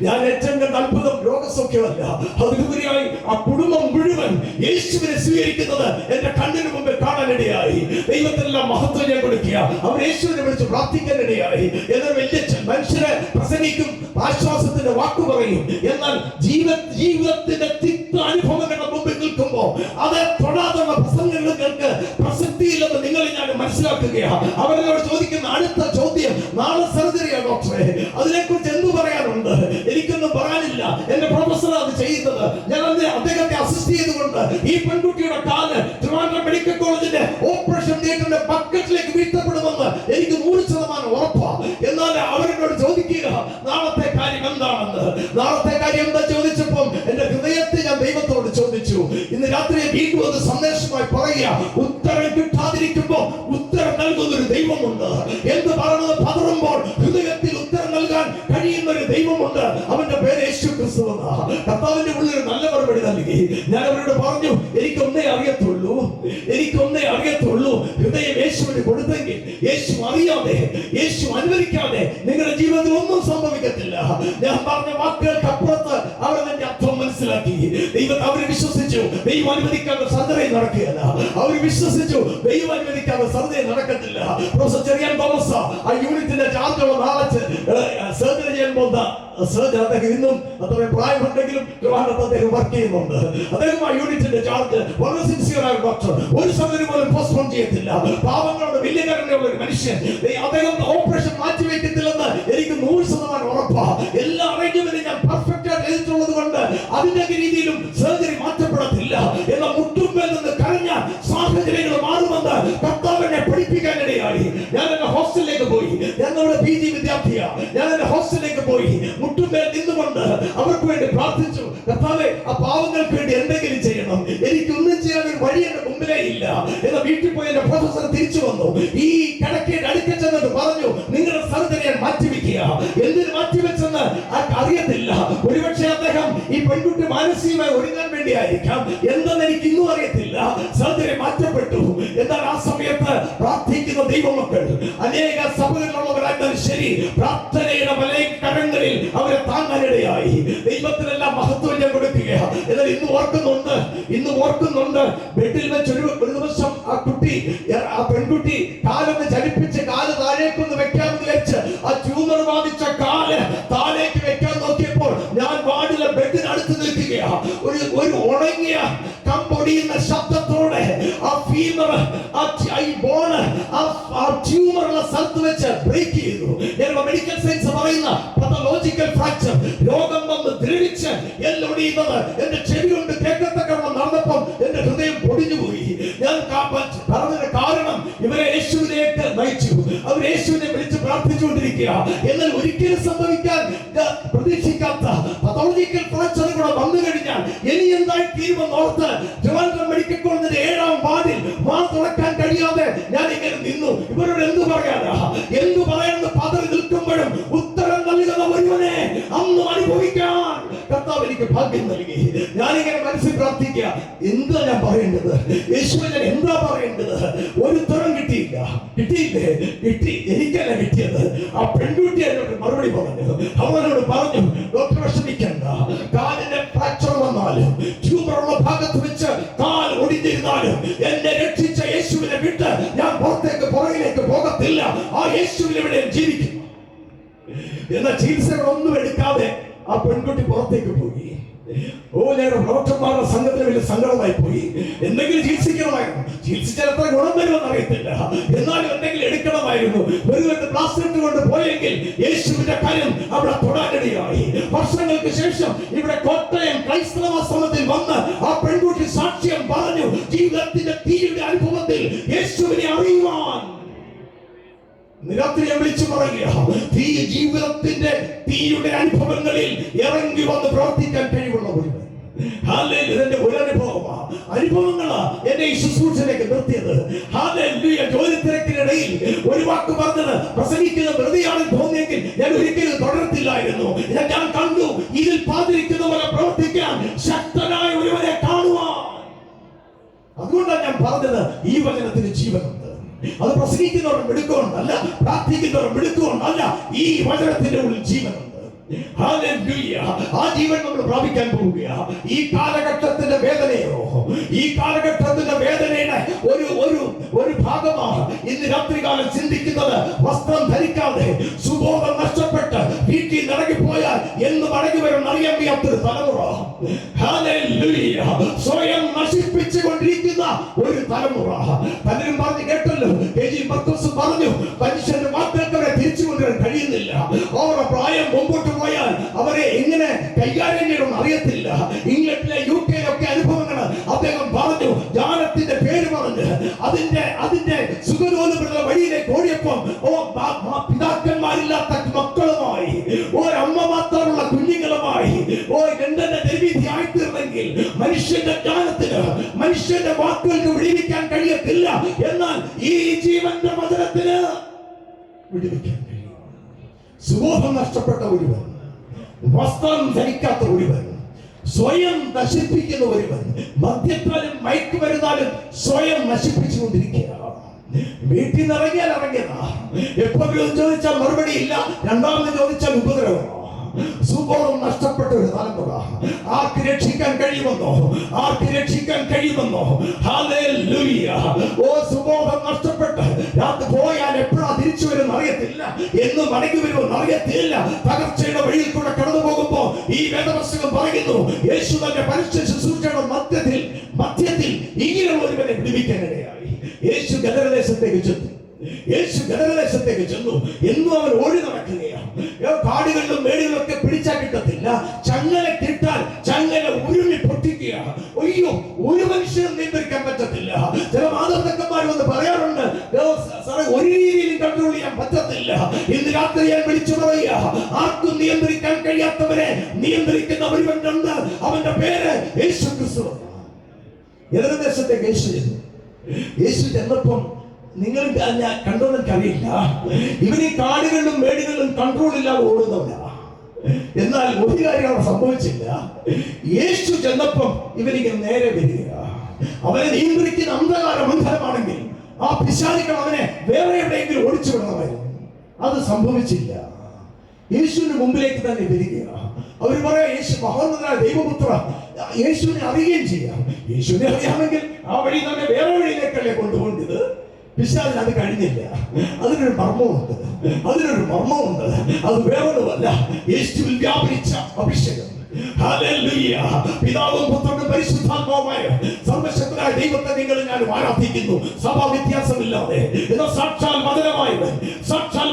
ഞാൻ ഏറ്റവും കണ്ട അത്ഭുതം രോഗസൗഖ്യമല്ല, അതിലുപരിയായി ആ കുടുംബം മുഴുവൻ യേശുവിനെ സ്വീകരിക്കുന്നത് എന്റെ കണ്ണിന് മുമ്പിൽ കാണാനിടയായി. ദൈവത്തിനെല്ലാം മഹത്വം ഞാൻ കൊടുക്കുക. അവർ യേശുവിനെ വിളിച്ച് പ്രാർത്ഥിക്കാനിടയായി. എന്നാൽ വലിയ മനുഷ്യരെ പ്രസംഗിക്കും, ആശ്വാസത്തിന്റെ വാക്കു പറയും. എന്നാൽ ജീവിതത്തിന്റെ തിക്ത അനുഭവങ്ങളുടെ മുമ്പിൽ നിൽക്കുമ്പോൾ അത് തൊടാതുള്ള പ്രസംഗങ്ങൾക്ക് പ്രസക്തിയില്ലെന്ന് നിങ്ങൾ ഞാൻ മനസ്സിലാക്കുകയാണ്. അവരോട് ചോദിക്കുന്ന അടുത്ത ചോദ്യം, നാളെ സർജറിയാണ് ഡോക്ടറെ, അതിനെക്കുറിച്ച് എന്തു പറയാനുണ്ട്? എനിക്കൊന്നും പറയാനില്ല. എന്റെ പ്രൊഫസർ അത് ചെയ്യുന്നത്. ഞാൻ അദ്ദേഹത്തെ അസിസ്റ്റ് ചെയ്തുകൊണ്ട് ഈ പെൺകുട്ടിയുടെ കാല് ട്രിവാൻഡ്രം മെഡിക്കൽ കോളേജിന്റെ ഓപ്പറേഷൻ തിയേറ്ററിന്റെ ബക്കറ്റിലേക്ക് വീഴ്ത്തപ്പെടുമെന്ന് എനിക്ക് 100% ഉറപ്പാണ്. എന്നാൽ അവരോട് ചോദിക്കുക നാളത്തെ കാര്യം എന്താണെന്ന്. നാളത്തെ കാര്യം എന്താ ചോദിച്ചപ്പോൾ എന്റെ ഹൃദയത്തെ ഞാൻ ദൈവത്തോട് ചോദിച്ചു. ഇന്ന് രാത്രി വീണ്ടും അത് സന്ദേശമായി പറയുക, ഉത്തരം കിട്ടാതിരിക്കുമ്പോൾ ഉത്തരം നൽകുന്ന ഒരു ദൈവമുണ്ട്. എന്ത് പറയുന്നത് പതറുമ്പോൾ ഹൃദയത്തിൽ ഉത്തരം നൽകാൻ കഴിയുന്ന ഒരു ദൈവമുണ്ട്. അവന്റെ പേര് യേശു ക്രിസ്തു. കർത്താവിന്റെ ഉള്ളിൽ ഒരു നല്ല മറുപടി നൽകി. ഞാൻ അവരോട് പറഞ്ഞു, എനിക്കൊന്നേ അറിയത്തുള്ളൂ, ഹൃദയം യേശുവിന് കൊടുത്തെങ്കിൽ യേശു അറിയാതെ, യേശു അനുവദിക്കാതെ നിങ്ങളുടെ ജീവിതത്തിൽ ഒന്നും സംഭവിക്കത്തില്ല. ഞാൻ പറഞ്ഞ വാക്കുകൾക്കപ്പുറത്ത് അവർ എന്റെ അർത്ഥം മനസ്സിലാക്കി. ദൈവം അവരെ വിശ്വസിച്ചു. ദൈവം അനുവദിക്കാതെ സർജറി നടക്കുകയല്ല. അവർ വിശ്വസിച്ചു ദൈവം അനുവദിക്കാതെ സർജറി നടക്കത്തില്ല. പ്രൊഫസർ ചെറിയാൻ തോമസ് ആ യൂണിറ്റിന്റെ ചാർജുള്ള നാളെ സർജറി ചെയ്യാൻ പോകുന്ന സർജൻ, അദ്ദേഹം ഇന്നും അത്ര പ്രായമുണ്ടെങ്കിലും അദ്ദേഹം വർക്ക് ചെയ്യുന്നുണ്ട്. അദ്ദേഹം ആ യൂണിറ്റിന്റെ ചാർജ് വളരെ സിൻസിയറായ ഡോക്ടർ. ഒരു സർജറി പോലും പോസ്റ്റ്പോൺ ചെയ്യത്തില്ല. പാവങ്ങളോട് വലിയ കരുണയുള്ള ഒരു മനുഷ്യൻ. അദ്ദേഹം ഓപ്പറേഷൻ മാറ്റിവെക്കത്തില്ലെന്ന് എനിക്ക് 100% ഉറപ്പാണ്. എല്ലാ അറേഞ്ച്മെന്റും ഞാൻ പെർഫെക്റ്റ് ആയിട്ട് എഴുതിയിട്ടുള്ളത് കൊണ്ട് അതിന്റെ രീതിയിലും സർജറി മാറ്റപ്പെടത്തില്ല. എന്നാൽ മുട്ടുമ്പേൽ നിന്ന് കരഞ്ഞ സാഹചര്യങ്ങൾ മാറുമെന്ന് കർത്താവിനെ പഠിപ്പിക്കാനിടയായി. ഞാൻ എന്റെ ഹോസ്റ്റലിലേക്ക് പോയി. ഞാൻ നമ്മുടെ PG വിദ്യാർത്ഥിയാണ്. ഞാൻ എന്റെ ഹോസ്റ്റലിലേക്ക് പോയി മുട്ടുമേൽ നിന്നുകൊണ്ട് അവർക്ക് വേണ്ടി പ്രാർത്ഥിച്ചു. കർത്താവേ, ആ പാവങ്ങൾക്ക് വേണ്ടി എന്തെങ്കിലും ചെയ്യണം. എനിക്കൊന്നും ചെയ്യാൻ ഒരു വഴി എന്റെ മുമ്പിലേ ഇല്ല. എന്നാൽ വീട്ടിൽ പോയി എന്റെ പ്രൊഫസർ തിരിച്ചു വന്നു. ഈ കിടക്കയുടെ അടുക്ക ചെന്നിട്ട് പറഞ്ഞു, നിങ്ങളുടെ സർജറി ഞാൻ മാറ്റിവെക്കുക. എന്തിന് മാറ്റിവെച്ചെന്ന് അറിയത്തില്ല. ഒരുപക്ഷെ അദ്ദേഹം ഈ പെൺകുട്ടി മാനസികമായി ഒരുങ്ങാൻ വേണ്ടിയായിരിക്കാം. എന്തെന്ന് എനിക്ക് ഇന്നും അറിയത്തില്ല. സർജറി മാറ്റപ്പെട്ടു. എന്നാൽ ആ സമയത്ത് പ്രാർത്ഥിക്കുന്ന ദൈവമക്കൾ അനേക സഭകളിലുള്ളവരായിരുന്നാലും ശരി, പ്രാർത്ഥനയുടെ വലയ കരങ്ങളിൽ അവരെ താങ്ങാനിടയായി. ദൈവത്തിനെല്ലാം മഹത്വം ഞാൻ കൊടുക്കുകയാണ്. എന്നാൽ ഇന്ന് ഓർക്കുന്നുണ്ട് ബെഡിൽ വെച്ച് ഒരു ദിവസം ആ പെൺകുട്ടി കാലൊന്ന് ചലിപ്പിച്ച് കാല് താഴേക്കൊന്ന് വെക്കാമെന്ന് വെച്ച് ആ ട്യൂമർ ബാധിച്ച കാല് താഴേക്ക് വെക്കാൻ നോക്കിയപ്പോൾ ഞാൻ വാർഡിലെ ബെഡിനടുത്ത് നിൽക്കുകയാണ്. ഒരു ഉണങ്ങിയ കമ്പൊടിയുന്ന ശബ്ദത്തോടെ ആ ഫീമർ, ഈ ബോണ്, ആ ട്യൂമറുള്ള സ്ഥലത്ത് വെച്ച് ബ്രേക്ക് ചെയ്തു. ഞങ്ങളുടെ മെഡിക്കൽ സയൻസ് പറയുന്ന പതോളജിക്കൽ ഫ്രാക്ചർ, രോഗം വന്ന് ദ്രവിച്ച് എല്ലൊടിയുന്നത് എന്റെ ചെവി കൊണ്ട് കേൾക്കത്തക്കവണ്ണം നടന്നപ്പോൾ എന്റെ ഹൃദയം പൊടിഞ്ഞുപോയി. ഞാൻ പറഞ്ഞതിന്റെ കാരണം ഇവരെ യേശുവിലേക്ക് നയിച്ചു. അവർ യേശുവിനെ വിളിച്ച് പ്രാർത്ഥിച്ചുകൊണ്ടിരിക്കുക. എന്നാൽ ഒരിക്കലും സംഭവിക്കാൻ പ്രതീക്ഷിക്കാത്ത പതോളജിക്കൽ ഫ്രാക്ചർ കൂടെ വന്നു കഴിഞ്ഞാൽ ഇനി എന്തായി തീരുമെന്ന് ഓർത്ത് ട്രിവാൻഡ്രം മെഡിക്കൽ കോളേജിന്റെ 7ാം വാർഡിൽ വാ തുറക്കാൻ കഴിയാതെ ഞാൻ ഇങ്ങനെ നിന്നു. ഇവരോട് എന്തു പറയാനെന്ന് പതറി നിൽക്കുമ്പോഴും ഉത്തരം നൽകുന്ന ഒരുവനെ അന്ന് അനുഭവിക്കാൻ കർത്താവ് എനിക്ക് ഭാഗ്യം നൽകി. ഞാനിങ്ങനെ മനസ്സിൽ പ്രാർത്ഥിക്കുക, എന്താ ഞാൻ പറയേണ്ടത്? യേശുവിനെ എന്താ പറയേണ്ടത്? ഒരു ഉത്തരം കിട്ടിയില്ലേ? എനിക്കല്ല കിട്ടിയത്. ആ പെൺകുട്ടി എന്നോട് മറുപടി പറഞ്ഞു. അവനോട് പറഞ്ഞു, ഡോക്ടർ വിഷമിക്കണ്ട, കാലിന്റെ ഫ്രാക്ചർ വന്നാലും ട്യൂമറുള്ള ഭാഗത്ത് വെച്ച് കാൽ ഒടിഞ്ഞിരുന്നാലും എന്നെ രക്ഷിച്ച യേശുവിനെ വിട്ട് ഞാൻ പുറകിലേക്ക് പോകത്തില്ല. ആ യേശുവിൽ ഇവിടെ ജീവിക്കും. എന്നാൽ ചികിത്സകളൊന്നും എടുക്കാതെ ആ പെൺകുട്ടി പുറത്തേക്ക് പോയി. ഞങ്ങളുടെ ഡോക്ടർമാരുടെ സംഘത്തിന് വലിയ സങ്കടമായി പോയി. എന്തെങ്കിലും ചികിത്സിക്കണമായിരുന്നു. ചികിത്സിച്ചാൽ എത്ര ഗുണം വരുമെന്ന് അറിയത്തില്ല. എന്നാലും എന്തെങ്കിലും എടുക്കണമായിരുന്നു. വെറുതെ പ്ലാസ്റ്റർ കൊണ്ട് പോയെങ്കിൽ യേശുവിന്റെ കാര്യം അവിടെ തൊടാനിടയായി. വർഷങ്ങൾക്ക് ശേഷം ഇവിടെ കോട്ടയം ക്രൈസ്തവ സമൂഹത്തിൽ വന്ന് ആ പെൺകുട്ടി സാക്ഷ്യം പറഞ്ഞു. ജീവിതത്തിന്റെ തീയുടെ അനുഭവത്തിൽ യേശുവിനെ അറിയുവാൻ നിരത്തിനെ വിളിച്ചു പറയുക. ജീവിതത്തിന്റെ തീയുടെ അനുഭവങ്ങളിൽ ഇറങ്ങി വന്ന് പ്രവർത്തിക്കാൻ കഴിവുള്ള ഒരുവൻ. ഇതിന്റെ ഒരു അനുഭവങ്ങളാ എന്നെ ഈ ശുശ്രൂഷയിലേക്ക് നിർത്തിയത്. ജോലി തിരക്കിനിടയിൽ ഒരു വാക്ക് പറഞ്ഞത് പ്രസംഗിക്കുന്ന വെറുതെയാണെന്ന് തോന്നിയെങ്കിൽ ഞാൻ ഒരിക്കലും തുടരത്തില്ലായിരുന്നു. ഞാൻ കണ്ടു ഇതിൽ പാതിരിക്കുന്ന പോലെ പ്രവർത്തിക്കാൻ ശക്തനായ ഒരുവനെ കാണുവാൻ. അതുകൊണ്ടാണ് ഞാൻ പറഞ്ഞത്, ഈ വചനത്തിന് ജീവനുണ്ട്. അത് പ്രസംഗിക്കുന്നവരുടെ മിടുക്കുകൊണ്ടല്ല, പ്രാർത്ഥിക്കുന്നവരുടെ മിടുക്കുകൊണ്ടല്ല, ഈ വചനത്തിന്റെ ഉള്ളിൽ ജീവനുണ്ട്. ഹല്ലേലൂയ. ആ ജീവൻ നമ്മൾ പ്രാപിക്കാൻ പോവുകയാണ്. ഈ കാലഘട്ടത്തിന്റെ വേദനയോ, ഈ കാലഘട്ടത്തിന്റെ വേദനയുടെ ഒരു ഭാഗമാണ് ഇന്ന് രാത്രികാലം ചിന്തിക്കുന്നത്. വസ്ത്രം ധരിക്കാതെ സുബോധം നഷ്ടപ്പെട്ട് വീട്ടിൽ നിറങ്ങിപ്പോയാൽ എന്ന് മടങ്ങി വരും അറിയാൻ വയ്യാത്തൊരു തലമുറ. ഹല്ലേലൂയ. സ്വയം നശിപ്പിച്ചുകൊണ്ടിരിക്കുന്ന ഒരു തലമുറ. പലരും പറഞ്ഞു കേട്ടല്ലോ, കെ.ജി. മർക്കോസ് പറഞ്ഞു, മനുഷ്യന്റെ വാക്കുകൾക്ക് അവരെ തിരിച്ചു കൊണ്ടുവരാൻ കഴിയുന്നില്ല. അവരുടെ പ്രായം മുമ്പോട്ട് പോയാൽ അവരെ എങ്ങനെ കൈകാര്യം ചെയ്യണമെന്ന് അറിയത്തില്ല. ഇംഗ്ലണ്ടിലെ UK ഒക്കെ അനുഭവങ്ങൾ അദ്ദേഹം പറഞ്ഞു. ജ്ഞാനത്തിന്റെ പേര് പറഞ്ഞ് അതിന്റെ സുഖലോലുപുള്ള വഴിയിലേക്ക് ഓടിയപ്പോൾ പിതാക്കന്മാരില്ലാത്ത മക്കളുമായി, ഒരമ്മ മാത്രമുള്ള കുഞ്ഞുങ്ങളുമായി ലണ്ടന്റെ തെരുവീതി ആയിത്തീർന്നെങ്കിൽ മനുഷ്യന്റെ ജ്ഞാനത്തിന്, മനുഷ്യന്റെ വാക്കുകൾക്ക് വിടിവിക്കാൻ കഴിയത്തില്ല. എന്നാൽ ഈ ജീവന്റെ വചനത്തിന് വിടിവിക്കാൻ കഴിയും. സുബോധം നഷ്ടപ്പെട്ട ഒരുവൻ, വസ്ത്രം ധരിക്കാത്ത ഒരുവൻ, സ്വയം നശിപ്പിക്കുന്ന ഒരുവൻ, മദ്യത്താലും മയക്കുമരുന്നാലും സ്വയം നശിപ്പിച്ചുകൊണ്ടിരിക്കുക. വീട്ടിൽ നിന്ന് ഇറങ്ങിയതാ. എപ്പോഴും ചോദിച്ചാൽ മറുപടി ഇല്ല, രണ്ടാമത് ചോദിച്ചാൽ ഉപദ്രവമാണ്. സുബോധം നഷ്ടപ്പെട്ട ഒരു തലമുറ. ആർക്ക് രക്ഷിക്കാൻ കഴിയുമെന്നോ? ആർക്ക് രക്ഷിക്കാൻ കഴിയുമെന്നോ? ഹല്ലേലൂയ. സുബോധം നഷ്ടപ്പെട്ട് രാത്രി പോയാൽ എപ്പോഴാ തിരിച്ചു വരുമെന്ന് അറിയത്തില്ല, എന്ന് മടങ്ങി വരുമെന്ന് അറിയത്തില്ല. തകർച്ചയുടെ വഴിയിൽ കൂടെ കടന്നു പോകുമ്പോ ഈ വേദപുസ്തകം പറയുന്നു, യേശു തന്റെ പരസ്യ ശുശ്രൂഷയുടെ മധ്യത്തിൽ ഇങ്ങനെയുള്ള ഒരുവനെ വിടുവിക്കാനിടയായി. യേശു ഗദരദേശത്തേക്ക് ചെന്നു. എന്നും അവൻ ഓടി നടക്കുകയാണ്. കാടുകളിലും മേടുകളിലും ഒക്കെ പിടിച്ചാൽ കിട്ടത്തില്ല. ചങ്ങല കിട്ടാൽ ചങ്ങല ഉരുളി പൊട്ടിക്കുകയാണ്. അയ്യോ, ഒരു മനുഷ്യനും നിയന്ത്രിക്കാൻ പറ്റത്തില്ല. ചില മാതാപിതാക്കന്മാർ വന്ന് പറയാറുണ്ട്, സാറേ ഒരു രീതിയിലും കൺട്രോൾ ചെയ്യാൻ പറ്റത്തില്ല. ഇന്ന് രാത്രി ഞാൻ വിളിച്ചു പറയുക, ആർക്കും നിയന്ത്രിക്കാൻ കഴിയാത്തവരെ നിയന്ത്രിക്കുന്ന ഒരുവനുണ്ട്. അവന്റെ പേര് യേശു ക്രിസ്തു. ഏകദേശത്തേക്ക് യേശു ചെന്നപ്പം നിങ്ങൾ കണ്ടോന്ന് അറിയില്ല, ഇവന് ഈ കാടുകളിലും മേടുകളിലും കൺട്രോൾ ഇല്ലാതെ ഓടുന്നവരാ. എന്നാൽ ഒരു കാര്യം അവിടെ സംഭവിച്ചില്ല. യേശു ചെന്നപ്പം ഇവനിക്ക് നേരെ വരിക. അവനെ നിയന്ത്രിക്കുന്ന അന്ധകാര മണ്ഡലമാണെങ്കിൽ ആ പിശാചുക്കൾ അവനെ വേറെ എവിടെയെങ്കിലും ഓടിച്ചു വിടണമായിരുന്നു. അത് സംഭവിച്ചില്ല. യേശുവിന്റെ മുമ്പിലേക്ക് തന്നെ വരിക. അവർ പറയാ, യേശു മഹോന്നതനായ ദൈവപുത്ര. യേശുവിനെ അറിയുകയും ചെയ്യാം. യേശുവിനെ അറിയാമെങ്കിൽ ആ വഴി തന്നെ വേറെ വഴിയിലേക്കല്ലേ കൊണ്ടുപോകേണ്ടത്. പിശാചിന് അത് കഴിഞ്ഞില്ല. അതിനൊരു മർമ്മമുണ്ട്. അത് വേറൊന്നുമല്ല, യേശുവിൽ വ്യാപരിച്ച അഭിഷേകം. ഹല്ലേലൂയ. പിതാവും പുത്രനും പരിശുദ്ധാത്മാവുമായ സർവശക്തനായ ദൈവത്തെ നിങ്ങൾ ഞാൻ ആരാധിക്കുന്നു, സഭാ വ്യത്യാസമില്ലാതെ. സാക്ഷാൽ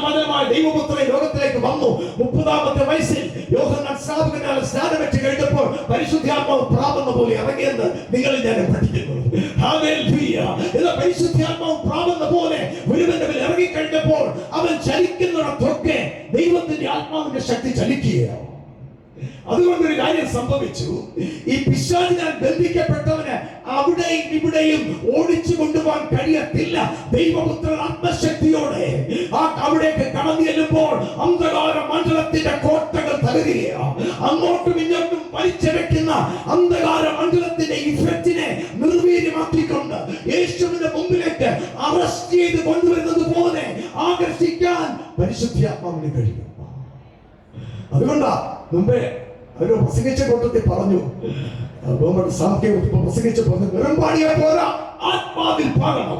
മദനമായ ദൈവപുത്രൻ ലോകത്തിലേക്ക് വന്നു. 30-ാമത്തെ വയസ്സിൽ യോഹന്നാൻ സ്നാപകനാൽ സ്നാനമേറ്റ് കഴിഞ്ഞപ്പോൾ പരിശുദ്ധാത്മാവ് പ്രാപന്ന പോലെ ഇറങ്ങിയെന്ന് നിങ്ങൾ ഞാൻ പഠിക്കുന്നു. ഹല്ലേലൂയ. പരിശുദ്ധാത്മാവ് പ്രാപന്ന പോലെ ഒരുവന്റെ മേൽ ഇറങ്ങിക്കഴിഞ്ഞപ്പോൾ അവൻ ചലിക്കുന്നിടത്തൊക്കെ ദൈവത്തിന്റെ ആത്മാവിന്റെ ശക്തി ചലിക്കുകയാണ്. അതുകൊണ്ടൊരു കാര്യം സംഭവിച്ചു. ഈ പിശാചിനാൽ ബന്ധിക്കപ്പെട്ടവന് അവിടെയും ഇവിടെയും ഓടിച്ചു കൊണ്ടുപോകാൻ കഴിയത്തില്ല. ദൈവപുത്രൻ ആത്മശക്തിയോടെ അവിടേക്ക് കടന്നു ചെല്ലുമ്പോൾ അന്ധകാര മണ്ഡലത്തിന്റെ കോട്ടകൾ തകരുകയാണ്. അങ്ങോട്ടും ഇങ്ങോട്ടും വലിച്ചെടുക്കുന്ന അന്ധകാര മണ്ഡലത്തിന്റെ ഇഫക്റ്റിനെ നിർവീര്യമാക്കിക്കൊണ്ട് യേശുവിന്റെ മുമ്പിലേക്ക് അറസ്റ്റ് ചെയ്ത് കൊണ്ടുവരുന്നത് പോലെ ആകർഷിക്കാൻ പരിശുദ്ധാത്മാവിന് കഴിയും. അതുകൊണ്ടാ മുമ്പേ അവർ പ്രസംഗിച്ച കൂട്ടത്തിൽ പറഞ്ഞു, പ്രസംഗിച്ച് പറഞ്ഞു, വെറുംപാടിയാ പോരാ, ആത്മാവിൽ പാകണം.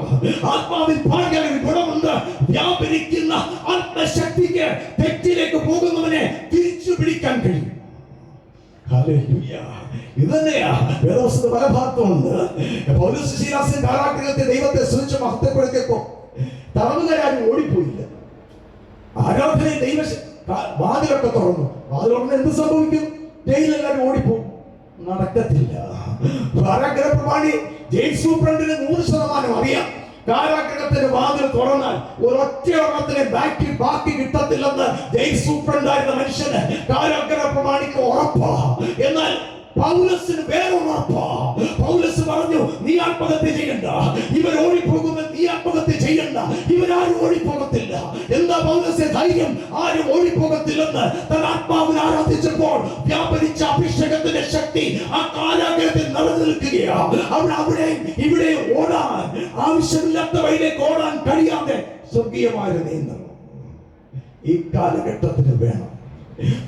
ആത്മാവിൽ പാകാൻ ഒരു ഗുണമുണ്ട്. വ്യാപരിക്കുന്ന ആത്മശക്തിക്ക് തെറ്റിലേക്ക് പോകുന്നവനെ തിരിച്ചു പിടിക്കാൻ കഴിയും. ഇത് തന്നെയാ വേദപുസ്തകത്തിന്റെ പല ഭാഗത്തുമുണ്ട്. പൗലോസ് ശീലാസിന്റെ കാരാഗ്രഹത്തെ ദൈവത്തെ സ്തുതിച്ച് മഹത്വപ്പെടുത്തിയപ്പോ തടവുകാരും ഓടിപ്പോയില്ല. ആരാധന ദൈവ വാതിലൊക്കെ തുറന്നു. വാതിൽ എന്ത് സംഭവിക്കും? ജയിലെല്ലാവരും ഓടിപ്പോകും. നടക്കത്തില്ല. കാരാഗ്രഹ പ്രമാണി ജയിൽ സൂപ്രണ്ടിന് 100% അറിയാം. കാരാഗ്രഹത്തിന്റെ വാതിൽ തുറന്നാൽ ഒരൊറ്റ ഒരെണ്ണത്തിന് ബാക്കി കിട്ടത്തില്ലെന്ന് ജയിൽ സൂപ്രണ്ടായിരുന്ന മനുഷ്യന് കാരാഗ്രഹ പ്രമാണിക്ക് ഉറപ്പാ. എന്നാൽ പൗലോസിന് വേറെ ഉറപ്പാ. പൗലോസ് പറഞ്ഞു, നീ ആത്മഹത്യ ചെയ്യണ്ട. ഇവർ ഓടിപ്പോകുമ്പോൾ നീ ആത്മഹത്യ ചെയ്യണ്ട. ഇവരാരും ഓടിപ്പോകത്തില്ല. എന്താ പൗലോസേ ധൈര്യം? ആരും ഓടിപ്പോകത്തില്ലെന്ന് താൻ ആത്മാവിൽ ആരാധിച്ചപ്പോൾ വ്യാപരിച്ച അഭിഷേകത്തിന്റെ ശക്തി ആ കാരാഗ്രഹത്തിൽ നിറഞ്ഞു നിൽക്കുകയാ. അവിടെ ഇവിടെ ഓടാൻ, ആവശ്യമില്ലാത്ത വഴിയിലേക്ക് ഓടാൻ കഴിയാതെ സ്വർഗീയമായ നിയന്ത്രണം ഈ കാലഘട്ടത്തിന് വേണം.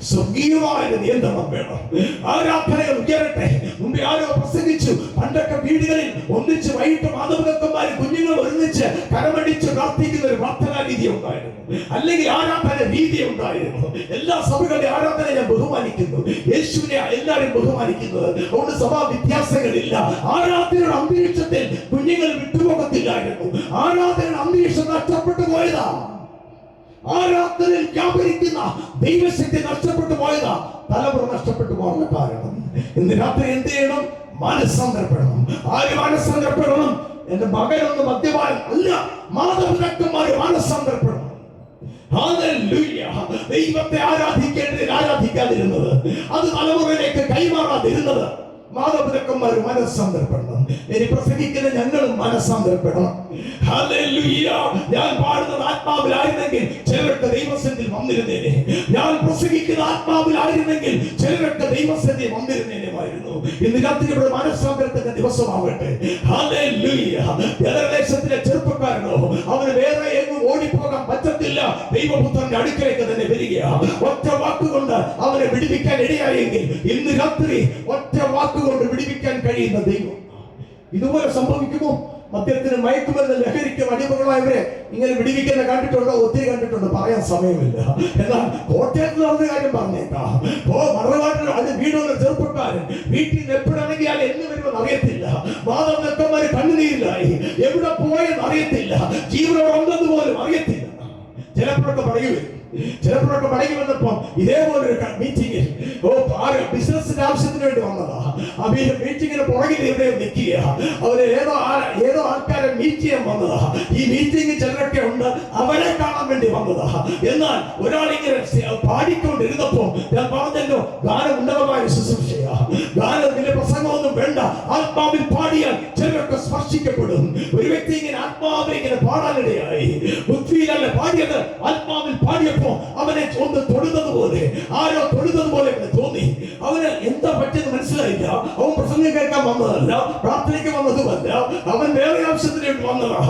സ്വർഗീയമായ നിയന്ത്രണം വേണം. ആരാധനകൾ ഉയരട്ടെ. മുമ്പേ ആരോ പ്രസംഗിച്ചു, പണ്ടൊക്കെ വീടുകളിൽ ഒന്നിച്ച് വൈകിട്ട് മാതാപിതാക്കന്മാരും കുഞ്ഞുങ്ങൾ ഒരുമിച്ച് കരമടിച്ച് പ്രാർത്ഥിക്കുന്ന ഒരു പ്രാർത്ഥനാ രീതി ഉണ്ടായിരുന്നു, അല്ലെങ്കിൽ ആരാധന രീതി ഉണ്ടായിരുന്നു. എല്ലാ സഭകളുടെ ആരാധന ഞാൻ ബഹുമാനിക്കുന്നു, യേശുവിനെ എല്ലാവരും ബഹുമാനിക്കുന്നത്. അതുകൊണ്ട് സഭാ വ്യത്യാസങ്ങളില്ല. ആരാധനയുടെ അന്തരീക്ഷത്തിൽ കുഞ്ഞുങ്ങൾ വിട്ടുപോകത്തില്ലായിരുന്നു. ആരാധനയുടെ അന്തരീക്ഷം നഷ്ടപ്പെട്ടു പോയതാ. ആരാധനയിൽ വ്യാപരിക്കുന്ന ദൈവശക്തി നഷ്ടപ്പെട്ടു പോയതാ. തലമുറ നഷ്ടപ്പെട്ടു പോകാനുള്ള കാരണം. ഇന്ന് രാത്രി എന്ത് ചെയ്യണം? മാനസാന്തരപ്പെടണം. ആര് മാനസാന്തരപ്പെടണം? എന്റെ മകനൊന്നും മദ്യപാനം അല്ല, മാതാപിതാക്കന്മാര് മാനസാന്തരപ്പെടണം. ദൈവത്തെ ആരാധിക്കേണ്ടതിൽ ആരാധിക്കാതിരുന്നത്, അത് തലമുറയിലേക്ക് കൈമാറാതിരുന്നത്, മാതാപിതാക്കന്മാർ മനസ്സാന്തരപ്പെടണം. ഇനി പ്രസംഗിക്കുന്ന ഞങ്ങളും മനസ്സാന്തരപ്പെടണം. ഞാൻ പാടുന്നത് ആത്മാവിലായിരുന്നെങ്കിൽ ചിലർക്ക് ദൈവസന്നിധിയിൽ വന്നിരുന്നേനെ. ഞാൻ പ്രസംഗിക്കുന്ന ആത്മാവിലായിരുന്നെങ്കിൽ ചിലർക്ക് ദൈവസന്നിധിയിൽ വന്നിരുന്നേനുമായിരുന്നു. ഇന്ന് രാത്രി ഇവിടെ മനസ്സാന്തരത്തിന്റെ ദിവസമാവട്ടെ. ദേശത്തിലെ ചെറുപ്പക്കാരനോ അവന് വേറെ എങ്ങും ഓടിപ്പോകാൻ പറ്റത്തില്ല. ദൈവപുത്രന്റെ അടുക്കലേക്ക് തന്നെ വരിക. ഒറ്റ വാക്കുകൊണ്ട് അവനെ വിടുവിക്കാൻ ഇടയായെങ്കിൽ ഇന്ന് രാത്രി ഒറ്റ വാക്കുകൊണ്ട് വിടുവിക്കാൻ കഴിയുന്ന ദൈവം. ഇതുപോലെ സംഭവിക്കുമോ? മദ്യത്തിന്, മയക്കുമരുന്ന്, ലഹരിക്കും അടിമകളായവരെ ഇങ്ങനെ വിടുവിക്കുന്ന കണ്ടിട്ടുണ്ടോ? ഒത്തിരി കണ്ടിട്ടുണ്ട്, പറയാൻ സമയമില്ല. എന്നാൽ കോട്ടയത്ത് നടന്ന കാര്യം പറഞ്ഞേക്കാം. മറവാട്ടിൽ അത് വീടുള്ള ചെറുപ്പക്കാരൻ വീട്ടിൽ നിന്ന് എപ്പോഴാണെങ്കിൽ അയാൾ എന്ന് വരുമെന്ന് അറിയത്തില്ല. മാതാപിതാക്കന്മാര് കണ്ണുനീരിലായി, എവിടെ പോയെന്ന് അറിയത്തില്ല, ജീവനോട് ഉണ്ടെന്ന് പോലും അറിയത്തില്ല. ചിലപ്പോഴൊക്കെ മടങ്ങി വന്നപ്പോ ഇതേപോലൊരു മീറ്റിംഗിൽ ബിസിനസിന്റെ ആവശ്യത്തിന് വേണ്ടി വന്നതാ. ആ മീറ്റിംഗിന് പുറകിൽ ഇവിടെ നിൽക്കുക. അവര് ഏതോ ആൾക്കാരെ മീറ്റ് ചെയ്യാൻ വന്നതാ. ഈ മീറ്റിംഗ് ചിലരൊക്കെ ഉണ്ട്, അവരെ കാണാൻ വേണ്ടി വന്നതാ. എന്നാൽ ഒരാളിങ്ങനെ പാടിക്കൊണ്ടിരുന്നപ്പോ ഞാൻ പറഞ്ഞല്ലോ, ഗാനം ഉന്നതമായ ശുശ്രൂഷയാ. ഗാനത്തിന്റെ പ്രസംഗമൊന്നും വേണ്ട. ആത്മാവിൽ പാടിയാൽ ചിലരൊക്കെ സ്പർശിക്കപ്പെടും. ഒരു വ്യക്തി ഇങ്ങനെ ആത്മാവിൽ ഇങ്ങനെ പാടാനിടയായി. ബുദ്ധിയിലല്ല പാടിയത്, ആത്മാവിൽ പാടിയപ്പോ അവനെ ഒന്ന് തൊടുന്നത് പോലെ, ആരോ തൊടുന്നത് പോലെ തോന്നി. അവന് എന്താ പറ്റിയെന്ന് മനസ്സിലായില്ല. അവൻ പ്രസംഗം കേൾക്കാൻ വന്നതല്ല, പ്രാർത്ഥനയ്ക്ക് വന്നതുമല്ല, അവൻ വേറെ ആവശ്യത്തിന് വേണ്ടി വന്നതാ.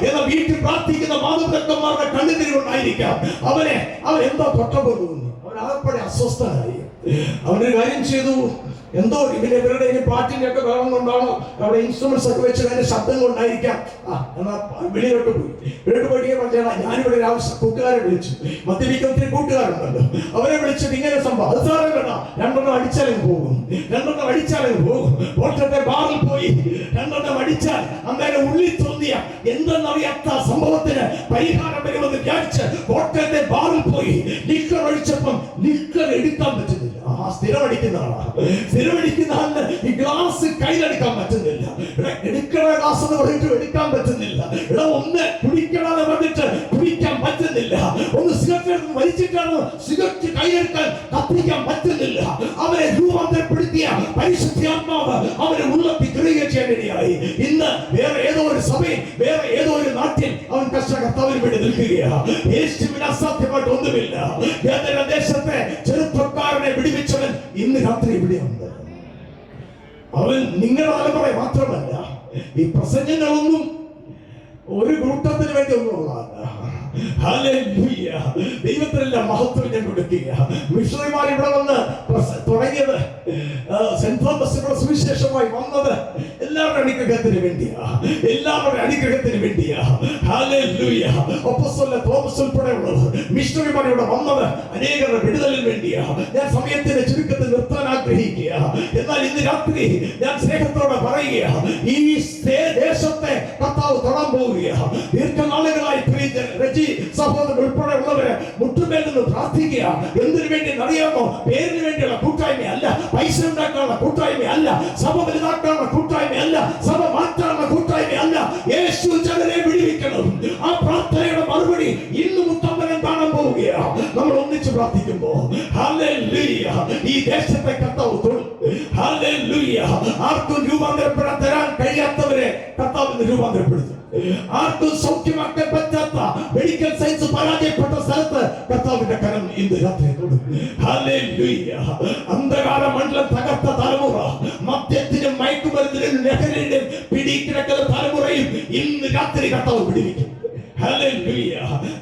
എന്നാൽ വീട്ടിൽ പ്രാർത്ഥിക്കുന്ന മാതാപിതാക്കന്മാരുടെ കണ്ണുതിരികൊണ്ടായിരിക്കാം അവൻ എന്തോ തൊട്ടപ്പോഴും അവൻ ആകെപ്പാടെ അസ്വസ്ഥനായി. അവനൊരു കാര്യം ചെയ്തു. എന്തോ ഇവരുടെ പാട്ടിന്റെ ഒക്കെ വേണം കൊണ്ടാണോ, അവിടെ ഇൻസ്ട്രുമെന്റ്സ് ഒക്കെ വെച്ച് അതിന്റെ ശബ്ദം കൊണ്ടായിരിക്കാം. എന്നാ വെളിയിലോട്ട് പോയി പറഞ്ഞാൽ ഞാനിവിടെ ഒരു ആവശ്യം കൂട്ടുകാരെ വിളിച്ചു. മദ്യപിക്കുന്ന ഒത്തിരി കൂട്ടുകാരുണ്ടല്ലോ, അവരെ വിളിച്ചിട്ട് ഇങ്ങനെ സംഭവം. അത് സാറേ വേണ്ട, രണ്ടെണ്ണം അടിച്ചാലും പോകും. കോട്ടയത്തെ ബാറിൽ പോയി രണ്ടെണ്ണം അടിച്ചാൽ അന്നേരം ഉള്ളിൽ തോന്നിയ എന്തെന്നറിയാത്ത സംഭവത്തിന് പരിഹാരം വരുമെന്ന് വിചാരിച്ച് കോട്ടയത്തെ ബാറിൽ പോയി ലിക്കർ ഒഴിച്ചപ്പം ലിക്കർ എടുക്കാൻ പറ്റുന്നില്ല. സ്ഥിരമടിക്കുന്ന ആളിന് ഈ ഗ്ലാസ് കയ്യിലെടുക്കാൻ പറ്റുന്നില്ല. എടുക്കണ ഗ്ലാസ് എന്ന് പറഞ്ഞിട്ട് എടുക്കാൻ പറ്റുന്നില്ല. ഒന്ന് കുടിക്കണമെന്ന് പറഞ്ഞിട്ട് കുടിക്കാൻ പറ്റുന്നില്ല. ഒന്ന് സിഗരറ്റ് വലിച്ചിട്ടാണ് സിഗരറ്റ് കയ്യെടുക്കാൻ കത്തിക്കാൻ പറ്റുന്നില്ല. അവരെ രൂപാന്തരപ്പെടുത്തിയ പരിശുദ്ധാത്മാവ് അവരെ ഉള്ളത്തി ക്രിയ ചെയ്യാനിടയായി. ഇന്ന് വേറെ ഏതോ ഒരു സഭയിൽ, വേറെ ഏതോ ഒരു നാട്ടിൽ അവൻ കർത്താവിന് വേണ്ടി നിൽക്കുകയാണ്. യേശുവിന് അസാധ്യമായിട്ട് ഒന്നുമില്ല. ദേശത്തെ ചെറുപ്പക്കാരനെ വിടുവിച്ചവൻ ഇന്ന് രാത്രി ഇവിടെയുണ്ട്. അവൻ നിങ്ങളുടെ തലമുറ മാത്രമല്ല. ഈ പ്രസംഗങ്ങളൊന്നും ഒരു കൂട്ടത്തിന് വേണ്ടി ഒന്നും ഉള്ളതല്ല. ദൈവത്തിനെല്ലാം മഹത്വം ഞാൻ കൊടുക്കുക. മിഷണറിമാർ ഇവിടെ വന്ന് തുടങ്ങിയത്, സെന്റ് തോമസ് ഇവിടെ സുവിശേഷമായി വന്നത് എല്ലാവരുടെ അനുഗ്രഹത്തിന് വേണ്ടിയാ. അപ്പോസ്തലൻ തോമസ് ഉൾപ്പെടെയുള്ളത് മിഷണറിമാർ ഇവിടെ വന്നത് അനേകരുടെ വിടുതലിന് വേണ്ടിയാ. ഞാൻ സമയത്തിന്റെ ചുരുക്കത്തിൽ നിർത്താൻ ആഗ്രഹിക്കുക. എന്നാൽ ഇന്ന് രാത്രി ഞാൻ സ്നേഹത്തോടെ പറയുക, ഈ ദേശത്തെ കർത്താവ് തൊടാൻ പോവുകയാണ്. ദീർഘനാളുകളായി സഹോദരൻ ഉൾപ്പെടെ ഉള്ളവര് മുട്ടുമേൽ നിന്ന് പ്രാർത്ഥിക്കുക. എന്തിനു വേണ്ടി അറിയാമോ? പേരിന് വേണ്ടിയുള്ള കൂട്ടായ്മയല്ല, പൈസ ഉണ്ടാക്കാനുള്ള കൂട്ടായ്മയല്ല, സഭ വലുതാക്കാനുള്ള കൂട്ടായ്മയല്ല, സഭ മാറ്റാനുള്ള കൂട്ടായ്മയല്ല. യേശു ജനരെ വിടുവിക്കണം. ആ പ്രാർത്ഥനയുടെ മറുപടി ഇന്ന് മുത്തമ്പലം കാണാൻ പോവുകയാണ്. നമ്മൾ ഒന്നിച്ച് പ്രാർത്ഥിക്കുമ്പോ ഈ ദേശത്തെ കർത്താവ് തൊടും. ഹല്ലേലൂയ. ആർക്കും രൂപാന്തരപ്പെടാൻ തരാൻ കഴിയാത്തവരെ കർത്താവ് രൂപാന്തരപ്പെടുത്തും. ആർക്കും സൗഖ്യമാക്കാൻ പറ്റാത്ത മെഡിക്കൽ സയൻസ് പരാജയപ്പെട്ട സ്ഥലത്ത് കർത്താവിന്റെ കരം ഇന്ന് രാത്രി തൊടും. ഹല്ലേലൂയ. അന്ധകാര മണ്ഡലം തകർത്ത തലമുറ, മദ്യത്തിനും മയക്കുമരുന്നിനും ലഹരിയിലും പിടികിടക്കുന്ന തലമുറയും ഇന്ന് രാത്രി കർത്താവ് പിടിവിക്കും. ഹല്ലേലൂയ.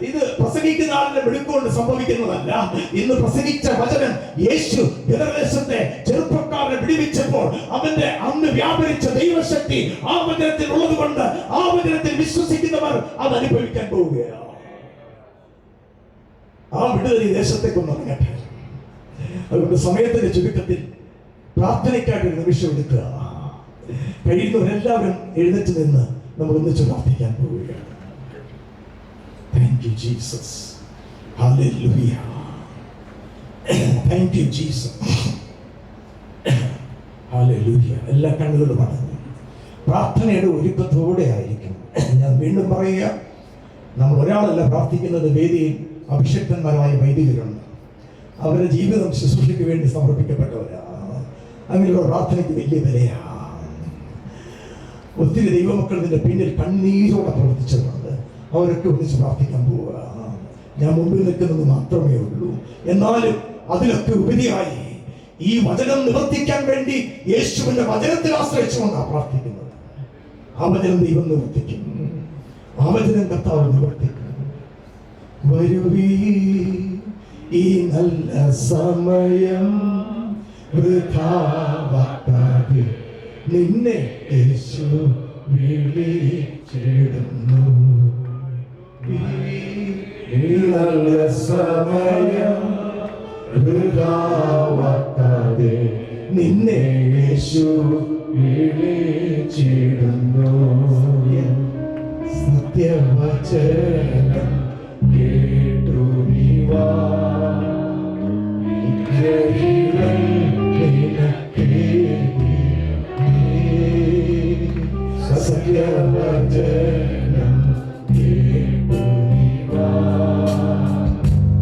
ഇത് പ്രസംഗിക്കുന്ന ആളിനെ വെടുക്കൊണ്ട് സംഭവിക്കുന്നതല്ല. ഇന്ന് പ്രസംഗിച്ച വചനം യേശു ഗദരദേശത്തെ ചെറുപ്പക്കാരനെ വിടുവിച്ചപ്പോൾ അവന്റെ അന്ന് വ്യാപരിച്ച ദൈവശക്തി ആ വചനത്തിൽ ഉള്ളത് കൊണ്ട് ആ വചനത്തിൽ വിശ്വസിക്കുന്നവർ അത് അനുഭവിക്കാൻ പോവുകയാണ്. ആ വിടുതൽ ഈ ദേശത്തേക്കൊന്ന് ഇറങ്ങട്ടെ. അതുകൊണ്ട് സമയത്തിന്റെ ചുരുക്കത്തിൽ പ്രാർത്ഥനയ്ക്കായിട്ട് ഒരു നിമിഷം എടുക്കുക. കഴിയുന്നവരെല്ലാവരും എഴുന്നേറ്റ് നിന്ന് നമ്മൾ ഒന്നിച്ച് പ്രാർത്ഥിക്കാൻ പോവുകയാണ്. Thank you, Jesus. Hallelujah. Thank you, Jesus. Hallelujah. എല്ലാ കണ്ണുകളും അടഞ്ഞു പ്രാർത്ഥനയുടെ ഒരുക്കത്തോടെ ആയിരിക്കും. ഞാൻ വീണ്ടും പറയുക, നമ്മൾ ഒരാളല്ല പ്രാർത്ഥിക്കുന്നത്. വേദിയിൽ അഭിഷക്തന്മാരായ വൈദികരുണ്ട്. അവരുടെ ജീവിതം ശുശ്രൂഷയ്ക്ക് വേണ്ടി സമർപ്പിക്കപ്പെട്ടവരാണ്. അങ്ങനെയുള്ള പ്രാർത്ഥനയ്ക്ക് വലിയ വിലയാണ്. ഒത്തിരി ദൈവമക്കൾ ഇതിന്റെ പിന്നിൽ കണ്ണീരോടെ പ്രവർത്തിച്ചവരുണ്ട്. അവരൊക്കെ ഒന്നിച്ച് പ്രാർത്ഥിക്കാൻ പോവുക. ഞാൻ മുമ്പിൽ നിൽക്കുന്നത് മാത്രമേ ഉള്ളൂ. എന്നാലും അതിലൊക്കെ ഉപരിയായി ഈ വചനം നിവർത്തിക്കാൻ വേണ്ടി യേശുവിന്റെ വചനത്തിൽ ആശ്രയിച്ചുകൊണ്ടാണ് പ്രാർത്ഥിക്കുന്നത്. ആ വചനം ദൈവം നിവർത്തിക്കും. ആ വചനം കർത്താവ് നിവർത്തിക്കും. വരുവീ ഈ നല്ല സമയം വൃഥാവാക്കാതെ നിന്നെ യേശു വിളിച്ചിടുന്നു. നല്ല സമയം വൃഥാവാക്കാതെ നിന്നെ യേശു വിളിച്ചിടുന്നു. സത്യവചനം കേട്ടു നീ വാ, സത്യവചനം കേട്ടു നീ വാ,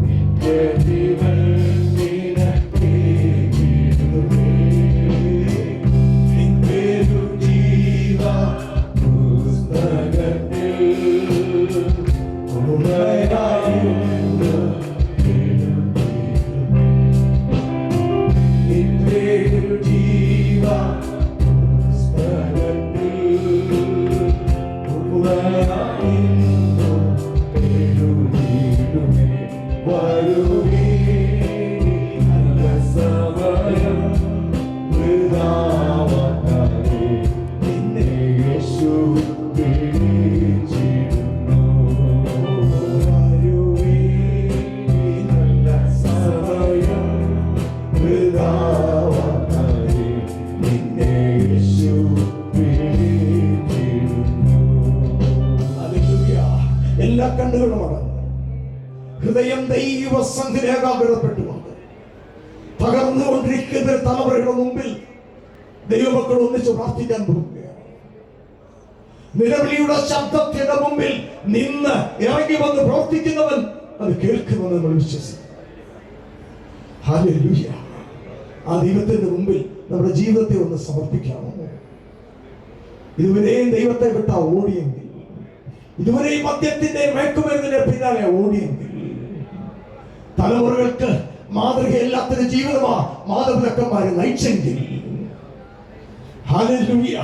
നിത്യജീവൻ നിനക്കേ കിട്ടുമേ. നിൻപേരു ജീവ പുസ്തകത്തിൽ ഉണരായുന്നു എഴുതിയിടുമേ. നിൻപേരു ജീവ എല്ലാ കണ്ണുകളും അടഞ്ഞു ഹൃദയം ദൈവസന്നിധിയിൽ ഏകാഗ്രതപ്പെട്ടുകൊണ്ട് തകർന്നുകൊണ്ടിരിക്കുന്ന തലമുറയുടെ മുമ്പിൽ ദൈവമക്കൾ ഒന്നിച്ച് പ്രാർത്ഥിക്കാൻ പോവുകയാണ്. നിലവിളിയുടെ ശബ്ദത്തിന്റെ മുമ്പിൽ നിന്ന് ഇറങ്ങി വന്ന് പ്രവർത്തിക്കുന്നവൻ അത് കേൾക്കുമെന്ന് നമ്മൾ വിശ്വസിക്കും. ഹല്ലേലൂയ. ആ ദൈവത്തിന്റെ മുമ്പിൽ നമ്മുടെ ജീവിതത്തെ ഒന്ന് സമർപ്പിക്കാമോ? ഇതുവരെയും ദൈവത്തെ വിട്ടാ ഓടിയെങ്കിൽ, ഇതുവരെയും മദ്യത്തിന്റെ മയക്കുമരുന്നിന്റെ പിന്നാലെ ഓടിയെങ്കിൽ, തലമുറകൾക്ക് മാതൃകയില്ലാത്തൊരു ജീവിതമാ മാതാപിതാക്കന്മാരെ നയിച്ചെങ്കിൽ, ഹല്ലേലൂയ,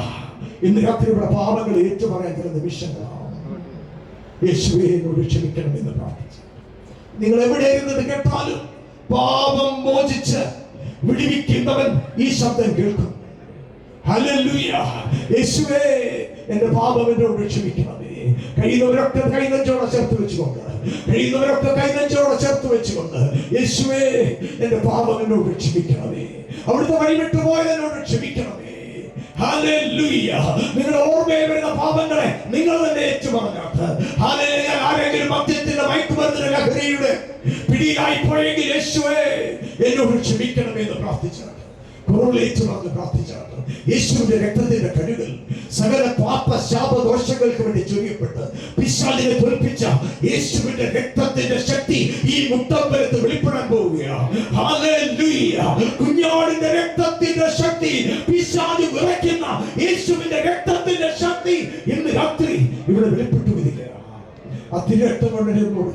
ഇന്ന് രാത്രി ഇവിടെ പാപങ്ങൾ ഏറ്റുപറയാൻ ചില നിമിഷങ്ങളാണ്. യേശുവേ എന്നോട് ക്ഷമിക്കണമെന്ന് പ്രാർത്ഥിച്ചു. നിങ്ങൾ എവിടെയിരുന്നത് കേട്ടാലും പാപം മോചിച്ച് വിടുവിക്കുന്നവൻ ഈ ശബ്ദം കേൾക്കും. ഹല്ലേലൂയ. യേശുവേ എന്റെ പാപം എന്നോട് ക്ഷമിക്കണമേ. കഴിയുന്നവരൊക്കെ കൈനെഞ്ചോടെ ചേർത്ത് വെച്ചുകൊണ്ട്, കഴിയുന്നവരൊക്കെ കൈനെഞ്ചോടെ ചേർത്ത് വെച്ചുകൊണ്ട്, യേശുവേ എന്റെ പാപം എന്നോട് ക്ഷമിക്കണമേ. അവിടുത്തെ വഴി വിട്ടുപോയത് എന്നോട് ക്ഷമിക്കണമേ. ഹല്ലേലൂയ. നിങ്ങളുടെ ഓർമ്മയിൽ വരുന്ന പാപങ്ങളെ നിങ്ങൾ തന്നെ ഏറ്റുപറഞ്ഞാട്ട്, ഹല്ലേലൂയ, ആരെങ്കിലും മദ്യത്തിന്റെ മയക്കുമരുന്നിന്റെ ലഹരിയുടെ പിടിയിലായി പോയെങ്കിൽ യേശുവേ എന്നോട് ക്ഷമിക്കണമേ എന്ന് പ്രാർത്ഥിച്ചാട്ട്, കുറവിലേറ്റുണർന്ന് പ്രാർത്ഥിച്ചാട്ട്, യേശുവിന്റെ രക്തത്തിന്റെ കഴുകൽ സകല പാപ ശാപദോഷങ്ങൾക്ക് വേണ്ടി ചൊരിയപ്പെട്ട് പിശാചിനെ തോൽപ്പിച്ച യേശുവിന്റെ രക്തത്തിന്റെ ശക്തി ഈ മുട്ടമ്പലത്ത് വെളിപ്പെടാൻ പോവുകയാണ്. ഹല്ലേലൂയ. കുഞ്ഞാടിന്റെ രക്തത്തിന്റെ ശക്തി പിശാച് തിരക്തം കൊണ്ട്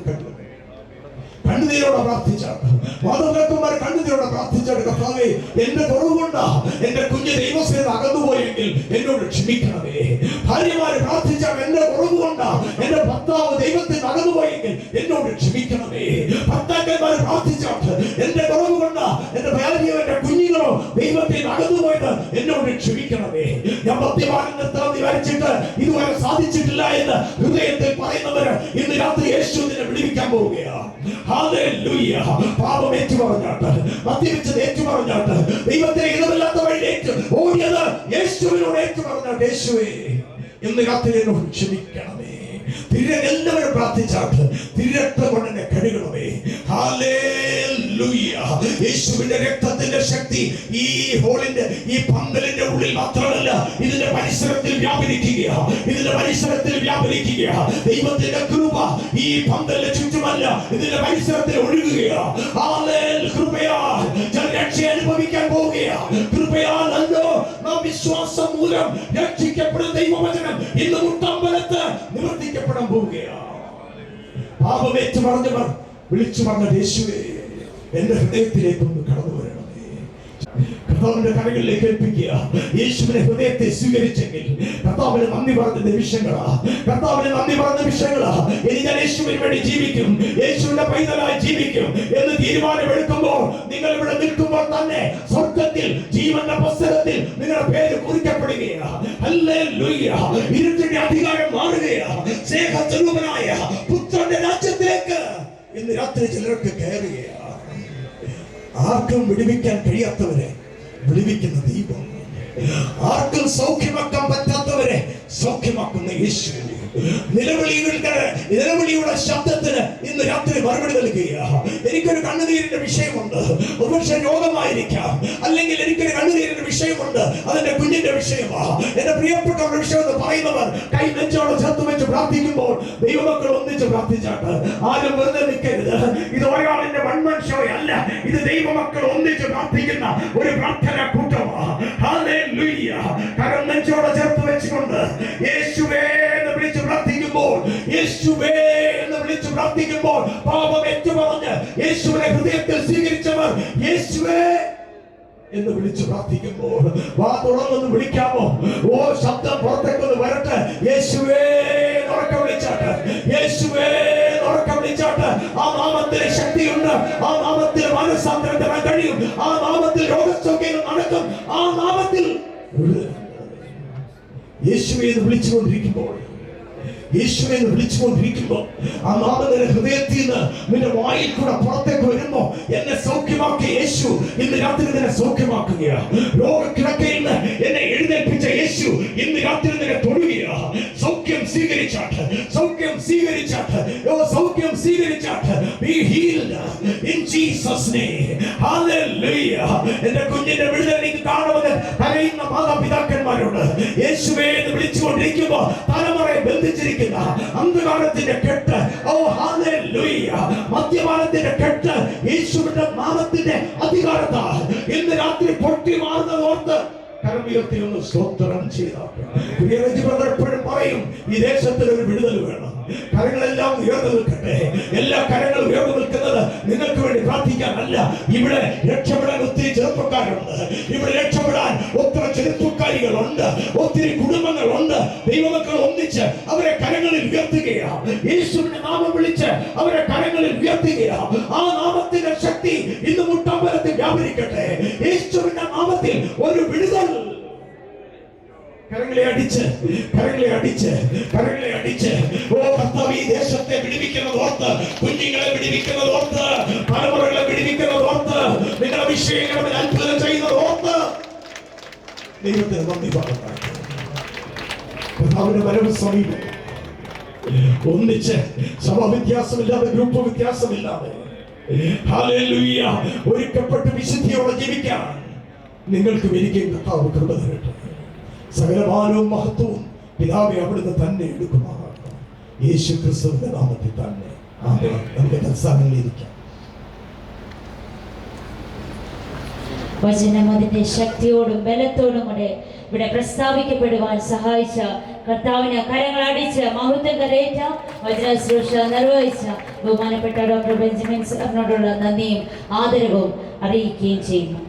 കണ്ടു കണ്ണുനീരോടെ പ്രാർത്ഥിച്ചാണ്. മാതാപിതാക്കന്മാർ കണ്ണുനീരോടെ പ്രാർത്ഥിച്ചാണ്, കർത്താവേ എന്റെ കുറവുകൊണ്ടാ എന്റെ കുഞ്ഞ് ദൈവസേന അകന്നുപോയെങ്കിൽ എന്നോട് ക്ഷമിക്കണമേ. ഭാര്യമാര് പ്രാർത്ഥിച്ചാണ്, എന്റെ കുറവുകൊണ്ടാ എന്റെ ഭർത്താവ് ദൈവത്തിന് അകന്നുപോയെങ്കിൽ എന്നോട് ക്ഷമിക്കണമേ. ഭർത്താക്കന്മാർ പ്രാർത്ഥിച്ചാണ്, എന്റെ കുറവുകൊണ്ടാ എന്റെ ഭാര്യയോ എന്റെ കുഞ്ഞുങ്ങളോ ദൈവത്തിന് അകന്നുപോയത് എന്നോട് ക്ഷമിക്കണമേ. ഞാൻ മദ്യപാനം നിർത്താൻ വിചാരിച്ചിട്ട് ഇതുവരെ സാധിച്ചിട്ടില്ല എന്ന് ഹൃദയത്തിൽ പറയുന്നവര് ഇന്ന് രാത്രി യേശുവിനെ വിടുവിക്കാൻ പോവുകയാണ്. ഹല്ലേലൂയ. പാപം ഏറ്റുപറഞ്ഞാട്ട്, മദ്യപിച്ചത് ഏറ്റുപറഞ്ഞാട്ട്, ദൈവത്തിന് ഇടമില്ലാത്ത വഴിയിലേക്ക് ഓടിയത് യേശുവിനോട് ഏറ്റുപറഞ്ഞാട്ട്, യേശുവേ ഇന്ന് രാത്രി എന്നോട് ക്ഷമിക്കണമേ. എല്ലാവരും പ്രാർത്ഥിച്ചാട്ട് തിരക്തം കൊണ്ട് എന്നെ കഴുകണമേ. ഹല്ലേലൂയ. യേശുവിന്റെ രക്തത്തിന്റെ ശക്തി ഈ ഹോളിന്റെ ഈ പന്തലിന്റെ ഉള്ളിൽ മാത്രമല്ല, ഇതിന്റെ പരിസരത്തിൽ വ്യാപരിക്കുക, ഇതിന്റെ പരിസരത്തിൽ വ്യാപരിക്കുക. ദൈവത്തിന്റെ കൃപ ഈ പന്തലിന് ചുറ്റുമല്ല, ഇതിന്റെ പരിസരത്തിൽ ഒഴുകുക. കൃപയാൽ രക്ഷ അനുഭവിക്കാൻ പോവുകയാണ്. കൃപയാലല്ലോ നാം വിശ്വാസം മൂലം രക്ഷിക്കപ്പെടുന്ന ദൈവവചനം ഇന്ന് മുട്ടമ്പലത്ത് നിവർത്തിക്കപ്പെടാൻ പോവുകയാണ്. പാപമേറ്റ് പറഞ്ഞവർ വിളിച്ചു പറഞ്ഞ യേശുവേ എന്റെ ഹൃദയത്തിലേക്കൊന്ന് കടന്നു വരണമേ. കർത്താവിന്റെ കരങ്ങളിലേക്ക് ഏൽപ്പിക്കുക. യേശുവിനെ ഹൃദയത്തെ സ്വീകരിച്ചെങ്കിൽ കർത്താവിന് നന്ദി പറഞ്ഞ നിമിഷങ്ങളാ, കർത്താവിന് നന്ദി പറഞ്ഞ നിമിഷങ്ങളാ. ഇനി ഞാൻ യേശുവിന് വേണ്ടി ജീവിക്കും, യേശുവിന്റെ പൈതലായി ജീവിക്കും എന്ന് തീരുമാനമെടുക്കുമ്പോൾ, നിങ്ങൾ ഇവിടെ നിൽക്കുമ്പോൾ തന്നെ സ്വർഗ്ഗത്തിൽ ജീവന്റെ പുസ്തകത്തിൽ നിങ്ങളുടെ പേര് കുറിക്കപ്പെടുകയാണ്. ഹല്ലേലൂയ. ഇരുട്ടിന്റെ അധികാരം മാറുകയാണ്. സ്നേഹസ്വരൂപനായ പുത്രന്റെ രാജ്യത്തിലേക്ക് ഇന്ന് രാത്രി ചിലർക്ക് കയറുകയാണ്. ആർക്കും വിടുവിക്കാൻ കഴിയാത്തവരെ വിടുവിക്കുന്ന ദൈവം, ആർക്കും സൗഖ്യമാക്കാൻ പറ്റാത്തവരെ സൗഖ്യമാക്കുന്ന യേശു. നിലവിളിയുടെ ശബ്ദത്തിന് ഇന്ന് രാത്രി മറുപടി നൽകുകയാണ്. എനിക്കൊരു കണ്ണുനീരിന്റെ വിഷയമുണ്ട്, ഒരുപക്ഷെ രോഗമായിരിക്കാം, അല്ലെങ്കിൽ എനിക്കൊരു കണ്ണുനീരിന്റെ വിഷയമുണ്ട്, അതെന്റെ കുഞ്ഞിന്റെ വിഷയമാണ്, എന്റെ പ്രിയപ്പെട്ട വിഷയം എന്ന് പറയുന്നവർ കൈ നെഞ്ചോട് ചേർത്ത് വെച്ച് പ്രാർത്ഥിക്കുമ്പോൾ ദൈവമക്കൾ ഒന്നിച്ച് പ്രാർത്ഥിച്ചാട്ട്. ആരും വെറുതെ നിൽക്കരുത്. ഇത് ഒരാളിന്റെ വൺമൻ ഷോ അല്ല, ഇത് ദൈവമക്കൾ ഒന്നിച്ച് പ്രാർത്ഥിക്കുന്ന ഒരു പ്രാർത്ഥന കൂട്ടമാണ്. ഹല്ലേലൂയ. കരം നെഞ്ചോട് ചേർത്ത് വെച്ചുകൊണ്ട് യേശുവേ എന്ന് വിളിച്ച് പ്രാർത്ഥിക്കുമ്പോൾ, യേശുവേ എന്ന് വിളിച്ച് പ്രാർത്ഥിക്കുമ്പോൾ, പാപം ഏറ്റുപറഞ്ഞ് യേശുവിനെ ഹൃദയത്തിൽ സ്വീകരിച്ചവർ യേശുവേ എന്ന് വിളിച്ച് പ്രാർത്ഥിക്കുമ്പോൾ, വാ തുറന്നൊന്ന് വിളിക്കാമോ? ഓ ശബ്ദം പുറത്തേക്കൊന്ന് വരട്ടെ. യേശുവേ ഉറക്കം വിളിച്ചാട്ട്, യേശുവേ ഉറക്കം വിളിച്ചാട്ട്. ആ നാമത്തിൽ ശക്തിയുണ്ട്, ആ നാമത്തിൽ മനസ്സാന്തരം തരാൻ കഴിയും, ആ നാമത്തിൽ രോഗസൗഖ്യം നടക്കും, ആ നാമത്തിൽ യേശുവേ എന്ന് വിളിച്ചുകൊണ്ടിരിക്കുമ്പോൾ, യേശുവെ എന്ന് വിളിച്ചുകൊണ്ടിരിക്കുമ്പോൾ, ആ നാമത്തിന്റെ ഹൃദയത്തിൽ നിന്ന് നിന്റെ വായിൽ കൂടെ പുറത്തേക്ക് വരുമ്പോ, എന്നെ സൗഖ്യമാക്കിയ യേശു ഇന്ന് രാത്രി നിന്നെ സൗഖ്യമാക്കുകയാണ്. രോഗക്കിടക്കയിൽ നിന്ന് എന്നെ എഴുന്നേൽപ്പിച്ച യേശു ഇന്ന് രാത്രി നിന്നെ തൊടുകയാണ്. സൗഖ്യം സ്വീകരിച്ചാട്ട്, സൗഖ്യം സ്വീകരിച്ചാട്ട്, സൗഖ്യം സ്വീകരിച്ചാട്ട്. Be healed in Jesus' name. Hallelujah. എന്റെ കുഞ്ഞിന്റെ വിടുതൽ എനിക്ക് കാണുമെന്ന് കരയുന്ന മാതാപിതാക്കന്മാരോട് യേശുവേ എന്ന് വിളിച്ചുകൊണ്ടിരിക്കുമ്പോ തലമുറയെ ബന്ധിച്ചിരിക്കും അന്ധകാരത്തിന്റെ കെട്ട്, ഓ ഹല്ലേലൂയ, മദ്യപാനത്തിന്റെ കെട്ട് യേശുവിന്റെ നാമത്തിന്റെ അധികാരത്താൽ ഇന്ന് രാത്രി പൊട്ടി മാറുന്നത് ഓർത്ത് കരമുയർത്തി ഒന്ന് സ്തോത്രം ചെയ്താട്ടെ. എപ്പോഴും പറയും, ഈ ദേശത്തിൽ ഒരു വിടുതൽ വേണം. കരങ്ങളെല്ലാം ഉയർന്നു നിൽക്കട്ടെ. എല്ലാ കരങ്ങളും ഉയർന്നു നിൽക്കുന്നത് നിങ്ങൾക്ക് വേണ്ടി പ്രാർത്ഥിക്കാനല്ല. ഇവിടെ രക്ഷപ്പെടാൻ ഒത്തിരി ചെറുപ്പക്കാരുണ്ട്, ഇവിടെ രക്ഷപ്പെടാൻ ഒത്തിരി ചെറുപ്പക്കാരികളുണ്ട്, ഒത്തിരി കുടുംബങ്ങളുണ്ട്. ദൈവമക്കൾ ഒന്നിച്ച് അവരെ കരങ്ങളിൽ ഉയർത്തുകയാണ്. യേശുവിന്റെ നാമം വിളിച്ച് അവരെ കരങ്ങളിൽ ഉയർത്തുകയാണ്. ആ നാമത്തിന്റെ ശക്തി ഇന്ന് മുട്ടമ്പലത്തിൽ വ്യാപരിക്കട്ടെ. യേശുവിന്റെ നാമത്തിൽ ഒരു വിടുതൽ. കരങ്ങളെ അടിച്ച്, കരങ്ങളെ അടിച്ച്, കരങ്ങളെ അടിച്ച്. ഓ കർത്താവ്, ഈ ദേശത്തെ വിടുവിക്കുന്നത് ഓർത്ത്, കുഞ്ഞുങ്ങളെ വിടുവിക്കുന്നത് ഓർത്ത്, തലമുറകളെ വിടുവിക്കുന്നത് ഓർത്ത്, നിങ്ങളുടെ വിഷയങ്ങളെ അത്ഭുതം ചെയ്യുന്നത് ഓർത്ത് ദൈവത്തിന് നന്ദി പറയുന്നു. കർത്താവിന്റെ വരവ് സമീപം. ഒന്നിച്ച് സഭാവ്യത്യാസമില്ലാതെ, ഗ്രൂപ്പ് വ്യത്യാസമില്ലാതെ, ഹല്ലേലൂയ, ഒരുക്കപ്പെട്ട് വിശുദ്ധിയോടെ ജീവിക്കാൻ നിങ്ങൾക്ക് എനിക്കും കർത്താവ് കൃപ തരട്ടെ. സകലമാനവും മഹത്വവും പിതാവേ അവിടുന്ന് തന്നെ എടുക്കുമാറാകണം. യേശു ക്രിസ്തുവിന്റെ നാമത്തിൽ തന്നെ ആമേൻ. നമുക്ക് തത്സമയം ഇരിക്കാം. വചനം അതിൻ്റെ ശക്തിയോടും ബലത്തോടും കൂടെ ഇവിടെ പ്രസ്താവിക്കപ്പെടുവാൻ സഹായിച്ച കർത്താവിന് കരങ്ങളടിച്ച് മഹത്വം കരയേറ്റ വചന ശുശ്രൂഷ നിർവഹിച്ച ബഹുമാനപ്പെട്ട ഡോക്ടർ ബെഞ്ചമിൻ സാറിനോടുള്ള നന്ദിയും ആദരവും അറിയിക്കുകയും ചെയ്യുന്നു.